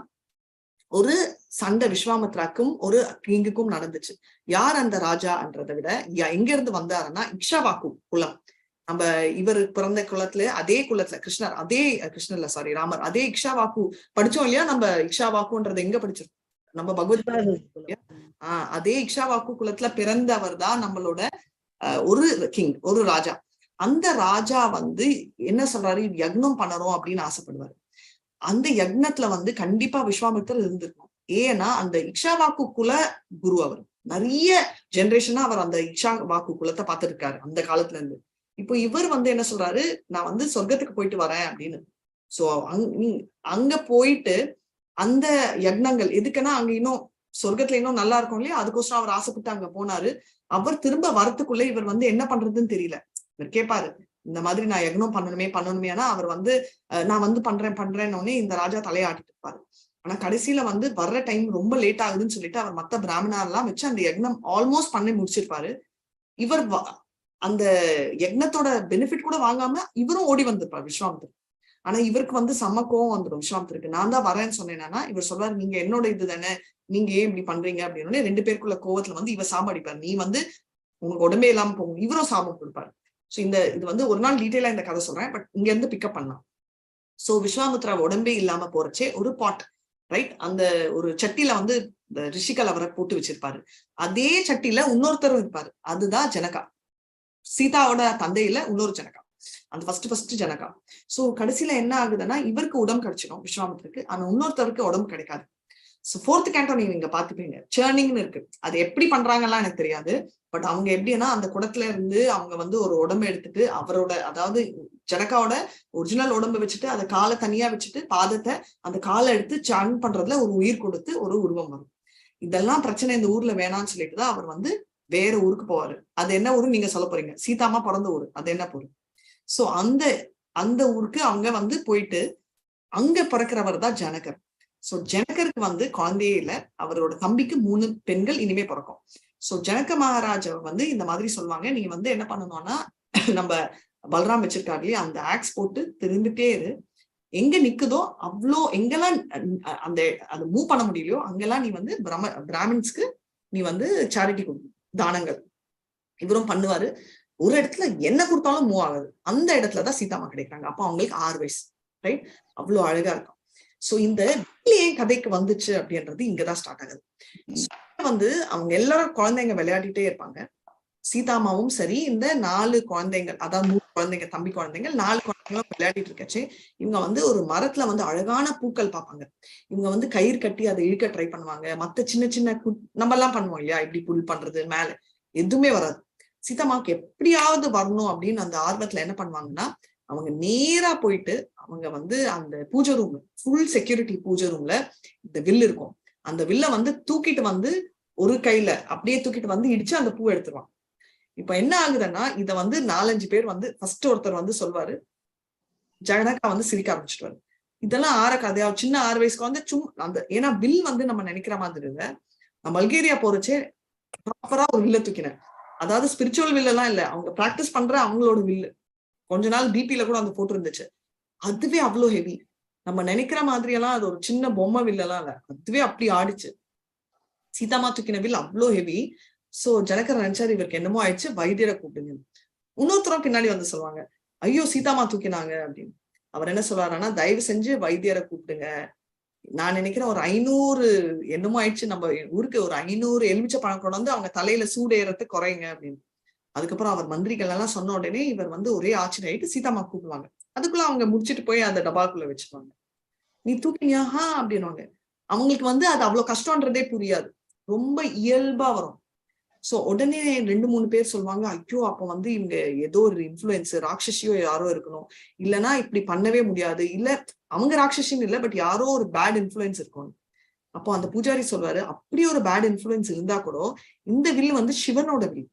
ஒரு சண்டை விஸ்வாமித்ராக்கும் ஒரு கிங்குக்கும் நடந்துச்சு. யார் அந்த ராஜான்றதை விட எங்க இருந்து வந்தாருன்னா இக்ஷாவாக்கு குலம். நம்ம இவர் பிறந்த குலத்துல அதே குலத்துல கிருஷ்ணர்ல சாரி ராமர் அதே இக்ஷாவாக்கு படிச்சோம் இல்லையா? நம்ம இக்ஷாவாக்குன்றது எங்க படிச்சிருக்கோம்? நம்ம பகவத் அதே இக்ஷாவாக்கு குலத்துல பிறந்தவர் தான் நம்மளோட ஒரு கிங், ஒரு ராஜா. அந்த ராஜா வந்து என்ன சொல்றாரு? யக்னம் பண்ணணும் அப்படின்னு ஆசைப்படுவாரு. அந்த யக்னத்துல வந்து கண்டிப்பா விஸ்வாமித்தர் இருந்திருக்கும். ஏன்னா அந்த இக்ஷாவாக்கு குல குரு. அவர் நிறைய ஜெனரேஷனா அவர் அந்த இக்ஷாவாக்கு குலத்தை பார்த்திருக்காரு அந்த காலத்துல இருந்து. இப்போ இவர் வந்து என்ன சொல்றாரு? நான் வந்து சொர்க்கத்துக்கு போயிட்டு வரேன் அப்படின்னு. சோ அங்க போயிட்டு அந்த யக்னங்கள் எதுக்குன்னா, அங்க இன்னும் சொர்க்கத்துல இன்னும் நல்லா இருக்கும் இல்லையா? அதுக்கோசரம் அவர் ஆசைப்பட்டு அங்க போனாரு. அவர் திரும்ப வரத்துக்குள்ள இவர் வந்து என்ன பண்றதுன்னு தெரியல. இவர் கேட்பாரு, இந்த மாதிரி நான் யக்னம் பண்ணணுமே. ஆனா அவர் வந்து நான் வந்து பண்றேன்னு இந்த ராஜா தலையாட்டிட்டு இருப்பாரு. ஆனா கடைசியில வந்து வர்ற டைம் ரொம்ப லேட் ஆகுதுன்னு சொல்லிட்டு அவர் மத்த பிராமணர் எல்லாம் வச்சு அந்த யக்னம் ஆல்மோஸ்ட் பண்ணி முடிச்சிருப்பாரு. இவர் அந்த யக்னத்தோட பெனிஃபிட் கூட வாங்காம இவரும் ஓடி வந்திருப்பாரு விஸ்வாமித்தர். ஆனா இவருக்கு வந்து செம்ம கோவம் வந்துடும் விஸ்வாமித்தருக்கு. நான் தான் வரேன்னு சொன்னேன்னா இவர் சொல்றாரு, நீங்க என்னோட இது தானே, நீங்க ஏன் இப்படி பண்றீங்க அப்படின்னு. 2 பேருக்குள்ள கோவத்துல வந்து இவர் சாபம் அடிப்பாரு. நீ வந்து உங்களுக்கு உடம்பே இல்லாம போகும். இவரும் சாபம் கொடுப்பாரு. சோ இது வந்து ஒரு நாள் டீட்டெயிலா இந்த கதை சொல்றேன், பட் இங்க இருந்து பிக்கப் பண்ணலாம். சோ விஸ்வாமித்ரா உடம்பே இல்லாம போறச்சே ஒரு பாட், ரைட், அந்த ஒரு சட்டியில வந்து ரிஷிகள் அவரை போட்டு வச்சிருப்பாரு. அதே சட்டியில இன்னொருத்தரும் இருப்பாரு. அதுதான் ஜனகா. சீதாவோட தந்தையில இன்னொரு ஜனகா, அந்த ஃபர்ஸ்ட் ஜனகா. சோ கடைசியில என்ன ஆகுதுன்னா, இவருக்கு உடம்பு கிடைச்சிடும் விஸ்வாமித்திற்கு, ஆனா இன்னொருத்தருக்கு உடம்பு கிடைக்காது. சோ 4th கேண்டோ நீங்க பாத்துப்பீங்க, சேர்னிங்னு இருக்கு. அது எப்படி பண்றாங்கலாம் எனக்கு தெரியாது. பட் அவங்க எப்படின்னா, அந்த குடத்துல இருந்து அவங்க வந்து ஒரு உடம்பு எடுத்துட்டு அவரோட, அதாவது ஜனகாவோட ஒரிஜினல் உடம்பு வச்சுட்டு அதை காலை தனியா வச்சுட்டு பாதத்தை அந்த காலை எடுத்து சான் பண்றதுல ஒரு உயிர் கொடுத்து ஒரு உருவம் வரும். இதெல்லாம் பிரச்சனை இந்த ஊர்ல வேணாம்னு சொல்லிட்டுதான் அவர் வந்து வேற ஊருக்கு போவாரு. அது என்ன ஊரு நீங்க சொல்ல போறீங்க? சீதாமா பிறந்த ஊரு. அது என்ன ஊரு? சோ அந்த ஊருக்கு அவங்க வந்து போயிட்டு அங்க பிறக்கிறவர் தான் ஜனகர். சோ ஜனகருக்கு வந்து குழந்தையே இல்ல, அவரோட தம்பிக்கு 3 பெண்கள் இனிமே பிறக்கும். சோ ஜனக மகாராஜா வந்து இந்த மாதிரி சொல்லுவாங்க, நீ வந்து என்ன பண்ணணும்னா, நம்ம பலராம் வச்சிருக்காரு இல்லையா, அந்த ஆக்ஸ் போட்டு திரும்பிட்டே இரு, எங்க நிக்குதோ அவ்வளோ எங்கெல்லாம் அந்த அதை மூவ் பண்ண முடியலையோ அங்கெல்லாம் நீ வந்து பிராமின்ஸ்க்கு நீ வந்து சேரிட்டி கொடுக்கணும், தானங்கள். இவரும் பண்ணுவாரு. ஒரு இடத்துல என்ன கொடுத்தாலும் மூவ் ஆகுது. அந்த இடத்துலதான் சீதாமா கிடைக்கிறாங்க. அப்போ அவங்களுக்கு 6 வயசு, ரைட்? அவ்வளவு அழகா இருக்கும். சோ இந்த ஏன் கதைக்கு வந்துச்சு அப்படின்றது இங்கதான் ஸ்டார்ட் ஆகுது. வந்து அவங்க எல்லாரும் குழந்தைங்க விளையாடிட்டே இருப்பாங்க. சீதாமாவும் சரி, இந்த 4 குழந்தைகள், அதாவது 3 குழந்தைங்க, தம்பி குழந்தைகள், 4 குழந்தைங்களும் விளையாடிட்டு இருக்கச்சு இவங்க வந்து ஒரு மரத்துல வந்து அழகான பூக்கள் பார்ப்பாங்க. இவங்க வந்து கயிறு கட்டி அதை இழுக்க ட்ரை பண்ணுவாங்க. மத்த சின்ன சின்ன நம்ம எல்லாம் பண்ணுவோம் இல்லையா, இப்படி புல் பண்றது, மேல எதுவுமே வராது. சீதாமாவுக்கு எப்படியாவது வரணும் அப்படின்னு அந்த ஆர்வத்துல என்ன பண்ணுவாங்கன்னா, அவங்க நேரா போயிட்டு அவங்க வந்து அந்த பூஜை ரூம், ஃபுல் செக்யூரிட்டி பூஜை ரூம்ல இந்த வில் இருக்கும். அந்த வில்ல வந்து தூக்கிட்டு வந்து ஒரு கையில அப்படியே தூக்கிட்டு வந்து இடிச்சு அந்த பூ எடுத்துருவாங்க. இப்ப என்ன ஆகுதுன்னா, இத வந்து 4-5 பேர் வந்து ஃபர்ஸ்ட் ஒருத்தர் வந்து சொல்வாரு, ஜனகா வந்து சிரிக்க ஆரம்பிச்சுட்டு, இதெல்லாம் ஆற கதையா, சின்ன 6 வயசுக்கு வந்து அந்த ஏன்னா வில் வந்து நம்ம நினைக்கிற மாதிரி இல்ல. நான் பல்கேரியா போறச்சே ப்ராப்பரா ஒரு வில்ல தூக்கினேன். அதாவது ஸ்பிரிச்சுவல் வில் எல்லாம் இல்ல, அவங்க பிராக்டிஸ் பண்ற அவங்களோட வில்லு. கொஞ்ச நாள் பிபில கூட அந்த போட்டோ இருந்துச்சு. அதுவே அவ்வளவு ஹெவி. நம்ம நினைக்கிற மாதிரி எல்லாம் அது ஒரு சின்ன பொம்மை வில்லெல்லாம் இல்ல, அதுவே அப்படி ஆடிச்சு. சீதாமா தூக்கின வில் அவ்வளோ ஹெவி. சோ ஜனகர் நினைச்சாரு இவருக்கு என்னமோ ஆயிடுச்சு, வைத்தியரை கூப்பிடுங்க. இன்னொருத்தரும் பின்னாடி வந்து சொல்லுவாங்க, ஐயோ சீதாமா தூக்கினாங்க அப்படின்னு. அவர் என்ன சொல்றாருன்னா, தயவு செஞ்சு வைத்தியரை கூப்பிடுங்க, நான் நினைக்கிறேன் ஒரு 500 என்னமோ ஆயிடுச்சு, நம்ம ஊருக்கு ஒரு 500 எலுமிச்சை பழம் கொண்டு வந்து அவங்க தலையில சூடு ஏறத்து குறையுங்க அப்படின்னு. அதுக்கப்புறம் அவர் மந்திரிகள் எல்லாம் சொன்ன உடனே இவர் வந்து ஒரே ஆச்சரியம் ஆயிட்டு சீதாமா கூப்பிடுவாங்க. அதுக்குள்ள அவங்க முடிச்சுட்டு போய் அந்த டபாக்குள்ள வச்சுப்பாங்க. நீ தூக்கினியா அப்படின்னுவாங்க. அவங்களுக்கு வந்து அது அவ்வளவு கஷ்டம்ன்றதே புரியாது, ரொம்ப இயல்பா வரும். சோ உடனே 2-3 பேர் சொல்லுவாங்க, ஐயோ அப்ப வந்து இவங்க ஏதோ ஒரு இன்ஃபுளுன்ஸ், ராட்சசியோ யாரோ இருக்கணும், இல்லைன்னா இப்படி பண்ணவே முடியாது, இல்ல அவங்க ராட்சசின்னு இல்ல, பட் யாரோ ஒரு பேட் இன்ஃபுளுன்ஸ் இருக்கும். அப்போ அந்த பூஜாரி சொல்வாரு, அப்படி ஒரு பேட் இன்ஃபுளுன்ஸ் இருந்தா கூட இந்த வில் வந்து சிவனோட வில்,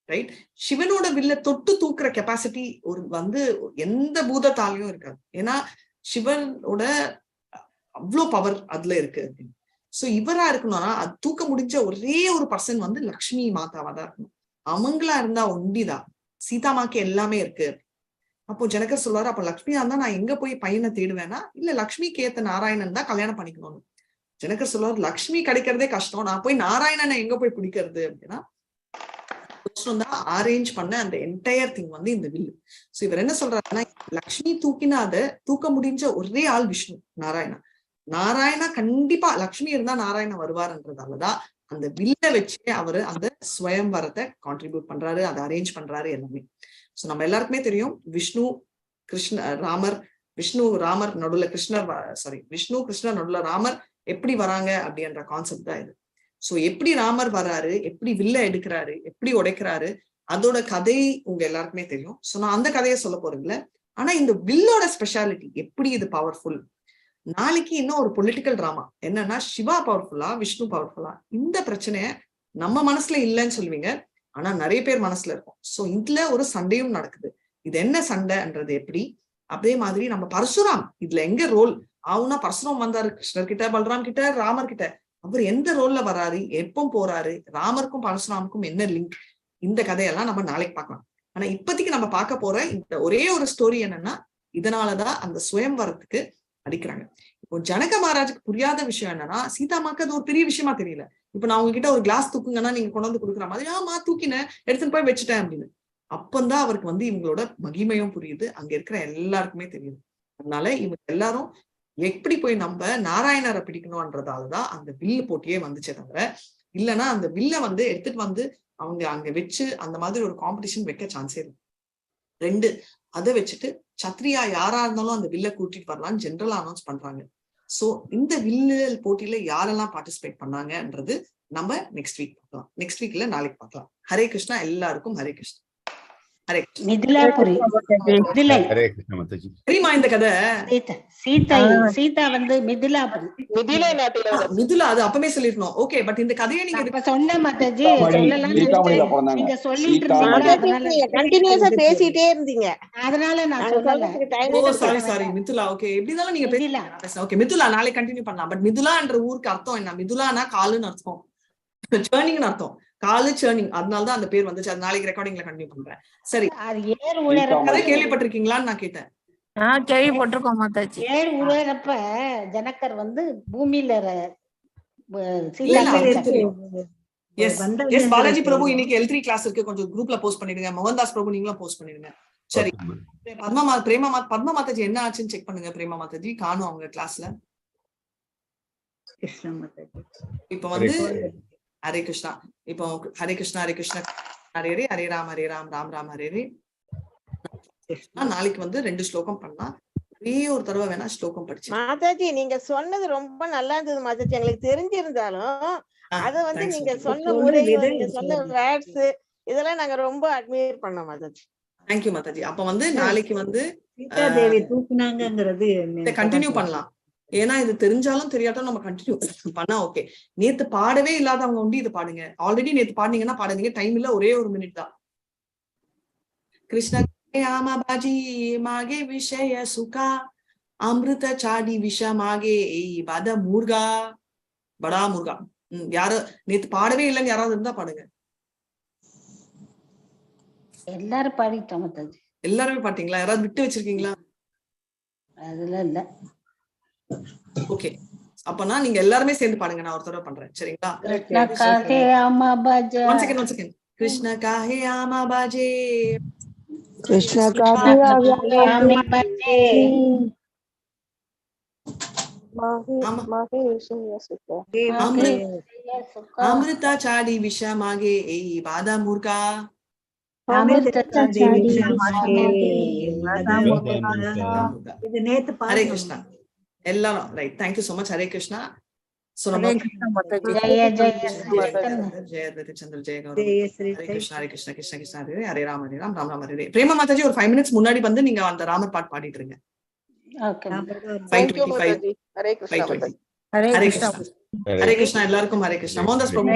ரைட்? சிவனோட வில்ல தொட்டு தூக்குற கெப்பாசிட்டி ஒரு வந்து எந்த பூதத்தாலையும் இருக்காது. ஏன்னா சிவனோட அவ்வளோ பவர் அதுல இருக்கு அப்படின்னு. சோ இவரா இருக்கணும்னா அது தூக்க முடிஞ்ச ஒரே ஒரு பர்சன் வந்து லக்ஷ்மி மாதாவா தான் இருக்கணும். அவங்களா இருந்தா ஒண்டிதான் சீதாமாக்கு எல்லாமே இருக்கு. அப்போ ஜனகர் சொல்றாரு, அப்ப லக்ஷ்மியா இருந்தா நான் எங்க போய் பையனை தேடுவேன்னா, இல்ல லக்ஷ்மிக்கு ஏத்த நாராயணன் தான் கல்யாணம் பண்ணிக்கணும்னு. ஜனகர் சொல்றாரு, லக்ஷ்மி கிடைக்கிறதே கஷ்டம், நான் போய் நாராயணனை எங்க போய் பிடிக்கிறது அப்படின்னா, அரேஞ்ச் பண்ண அந்த என்டையர் திங் வந்து இந்த வில்லு. சோ இவர் என்ன சொல்றாருன்னா, லக்ஷ்மி தூக்கினா அதை தூக்க முடிஞ்ச ஒரே ஆள் விஷ்ணு, நாராயணா. நாராயணா கண்டிப்பா லக்ஷ்மி இருந்தா நாராயணா வருவாருன்றதாலதான் அந்த வில்ல வச்சே அவரு அந்த ஸ்வயம்வரத்தை கான்ட்ரிபியூட் பண்றாரு, அதை அரேஞ்ச் பண்றாரு எல்லாமே. சோ நம்ம எல்லாருக்குமே தெரியும், விஷ்ணு ராமர் நடுவுல கிருஷ்ணர், விஷ்ணு கிருஷ்ணர் நடுவுல ராமர் எப்படி வராங்க அப்படின்ற கான்செப்ட் தான் இது. சோ எப்படி ராமர் வராரு, எப்படி வில்ல எடுக்கிறாரு, எப்படி உடைக்கிறாரு, அதோட கதை உங்க எல்லாருக்குமே தெரியும். சோ நான் அந்த கதையை சொல்ல போறது இல்ல. ஆனா இந்த வில்லோட ஸ்பெஷாலிட்டி எப்படி இது பவர்ஃபுல். நாளைக்கு இன்னும் ஒரு பொலிட்டிக்கல் டிராமா என்னன்னா, சிவா பவர்ஃபுல்லா விஷ்ணு பவர்ஃபுல்லா, இந்த பிரச்சனைய நம்ம மனசுல இல்லைன்னு சொல்லுவீங்க, ஆனா நிறைய பேர் மனசுல இருக்கும். சோ இதுல ஒரு சண்டையும் நடக்குது. இது என்ன சண்டைன்றது எப்படி, அதே மாதிரி நம்ம பரசுராம் இதுல எங்க ரோல் ஆகுனா, பரசுராம் வந்தாரு கிருஷ்ணர் கிட்ட, பல்ராம் கிட்ட, ராமர் கிட்ட, அவர் எந்த ரோல்ல வராரு, எப்போ போறாரு, ராமருக்கும் பரசுராமுக்கும் என்ன லிங்க், இந்த கதையெல்லாம் நம்ம நாளைக்கு பார்க்கலாம். ஆனா இப்போதைக்கு நம்ம பார்க்க போற இந்த ஒரே ஒரு ஸ்டோரி என்னன்னா, இதனாலதான் அந்த சுயம்வரத்துக்கு அடிக்கிறாங்க. இப்போ ஜனக மகாராஜுக்கு புரியாத விஷயம் என்னன்னா, சீதாமாக்கு அது ஒரு பெரிய விஷயமா தெரியல. இப்ப நான் உங்ககிட்ட ஒரு கிளாஸ் தூக்குங்கன்னா நீங்க கொண்டு வந்து கொடுக்குற மாதிரி, ஆமா தூக்கினேன், எடுத்துன்னு போய் வச்சுட்டேன் அப்படின்னு. அப்பந்தான் அவருக்கு வந்து இவங்களோட மகிமையும் புரியுது, அங்க இருக்கிற எல்லாருக்குமே தெரியுது. அதனால இவங்க எல்லாரும் எப்படி போய் நம்ம நாராயணரை பிடிக்கணும்ன்றதாலதான் அந்த வில்லு போட்டியே வந்துச்சே தவிர, இல்லைன்னா அந்த வில்ல வந்து எடுத்துட்டு வந்து அவங்க அங்க வச்சு அந்த மாதிரி ஒரு காம்படிஷன் வைக்க சான்ஸே இல்லை. 2, அதை வச்சுட்டு சத்ரியா யாரா இருந்தாலும் அந்த வில்ல கூட்டிட்டு வரலாம்னு ஜென்ரலா அனௌன்ஸ் பண்றாங்க. சோ இந்த வில்லு போட்டியில யாரெல்லாம் பார்ட்டிசிபேட் பண்ணாங்கன்றது நம்ம நெக்ஸ்ட் வீக் பார்க்கலாம். நெக்ஸ்ட் வீக்ல நாளைக்கு பார்க்கலாம். ஹரே கிருஷ்ணா, எல்லாருக்கும் ஹரே கிருஷ்ணா. ஹரே மிதிலாபுரி மிதிலை தெரியுமா இந்த கதை? சீதா வந்து மிதிலாபுரி, மிதிலை நாட்டில மிதுலா, அது அப்பவே சொல்லிருக்கணும். ஓகே, பட் இந்த கதையை நீங்க சொன்ன மாதாஜி சொல்லலாம், நீங்க சொல்லிட்டு இருந்தீங்க, கண்டினியூஸா பேசிட்டே இருந்தீங்க, அதனால நான் சொல்லல. சாரி மிதுலா. ஓகே, எப்படி இருந்தாலும் நீங்க பேசலாம். ஓகே மிதுலா நாளை கண்டினியூ பண்ணலாம். பட் மிதுலான்ற ஊருக்கு அர்த்தம் என்ன? மிதுலானா காலுன்னு அர்த்தம், சேர்னிங்னு அர்த்தம், காலு சேர்னிங், அதனாலதான் அந்த பேர் வந்துச்சு. அது நாளைக்கு ரெக்கார்டிங்ல கண்டினியூ பண்றேன். சரி, கதை கேள்விப்பட்டிருக்கீங்களான்னு நான் கேட்டேன். கேள்விப்பட்டிருக்கோம் மாதாஜி. ஏழு உலகப்ப ஜனகர் வந்து பூமியில பாலாஜி பிரபு இன்னைக்கு L3 கிளாஸ் இருக்கு, கொஞ்சம் குரூப்ல போஸ்ட் பண்ணிடுங்க. மோகன்தாஸ் பிரபு நீங்களும் போஸ்ட் பண்ணிடுங்க. சரி, பத்மா மாதாஜி என்ன ஆச்சுன்னு செக் பண்ணுங்க. பிரேமா மாதாஜி காணும் அவங்க கிளாஸ்ல. இப்ப வந்து ஹரே கிருஷ்ணா, இப்போ ஹரே கிருஷ்ணா ஹரே கிருஷ்ணா ஹரே ஹரே, ஹரே ராம் ராம் ராம் ஹரே ஹரே. நாளைக்கு வந்து 2 ஸ்லோகம் பண்ணலாம். ஒரே ஒரு தடவை வேணா ஸ்லோகம் படிச்சு. மாதாஜி நீங்க சொன்னது ரொம்ப நல்லா இருந்தது மாதாஜி. எங்களுக்கு தெரிஞ்சிருந்தாலும் அத வந்து நீங்க சொன்ன முறை, நீங்க சொன்ன வேர்ட்ஸ் இதெல்லாம் நாங்க ரொம்ப அட்மையர் பண்ணோம் மாதாஜி. தேங்க்யூ மாதாஜி. அப்ப வந்து நாளைக்கு வந்து சீதா தேவி தூக்குனாங்கிறது கண்டினியூ பண்ணலாம். ஏன்னா இது தெரிஞ்சாலும் தெரியாட்டாலும் நம்ம கண்டினியூ பண்ணா ஓகே. நேத்து பாடவே இல்லாதவங்க உண்டு இது பாடுங்க. ஆல்ரெடி நேத்து பாடுனீங்கன்னா பாடுங்க, டைம் இல்ல, ஒரே ஒரு மினிட் தான். கிருஷ்ண ஆமா பாஜி மாகே விஷய சுகா அமிர்த சாடி விஷ மாகே பத மூர்கா படா முருகா. யாரு நேத்து பாடவே இல்லைன்னு யாராவது இருந்தா பாடுங்க. எல்லாரும் பாடிட்டோம் மாதாஜி. எல்லாருமே பாட்டீங்களா? யாராவது விட்டு வச்சிருக்கீங்களா? அதெல்லாம் இல்ல. ஓகே, அப்பனா நீங்க எல்லாருமே சேர்ந்து பாடுங்க. நான் ஒரு தடவை பண்றேன், சரிங்களா? கிருஷ்ணா காஹே ஆமா பாஜா, ஒன் செகண்ட். கிருஷ்ண காஹே ஆமா பாஜே, கிருஷ்ணா காஹே ஆமா பாஜே, அமிர்த சாடி விஷ மாகே பாதா மூர்கா. இது நேத்து ஹரே கிருஷ்ணா. எல்லாரும் right. Thank you so much. Hare Krishna. ஜெய சந்திர ஜெய கௌரவ. ஹரே கிருஷ்ணா ஹரே கிருஷ்ணா கிருஷ்ண கிருஷ்ணா ஹரே ஹரே ராம் ராம் ராம் ஹரே. பிரேமா மாதாஜி ஒரு 5 minutes முன்னாடி வந்து நீங்க அந்த ராமர் பாட்டு பாடிட்டு இருங்க. Okay. Thank you Mataji. Hare Krishna Mataji. Hare Krishna. Hare Krishna. எல்லாருக்கும் ஹரே கிருஷ்ணா. மோகன்தாஸ் பிரபு.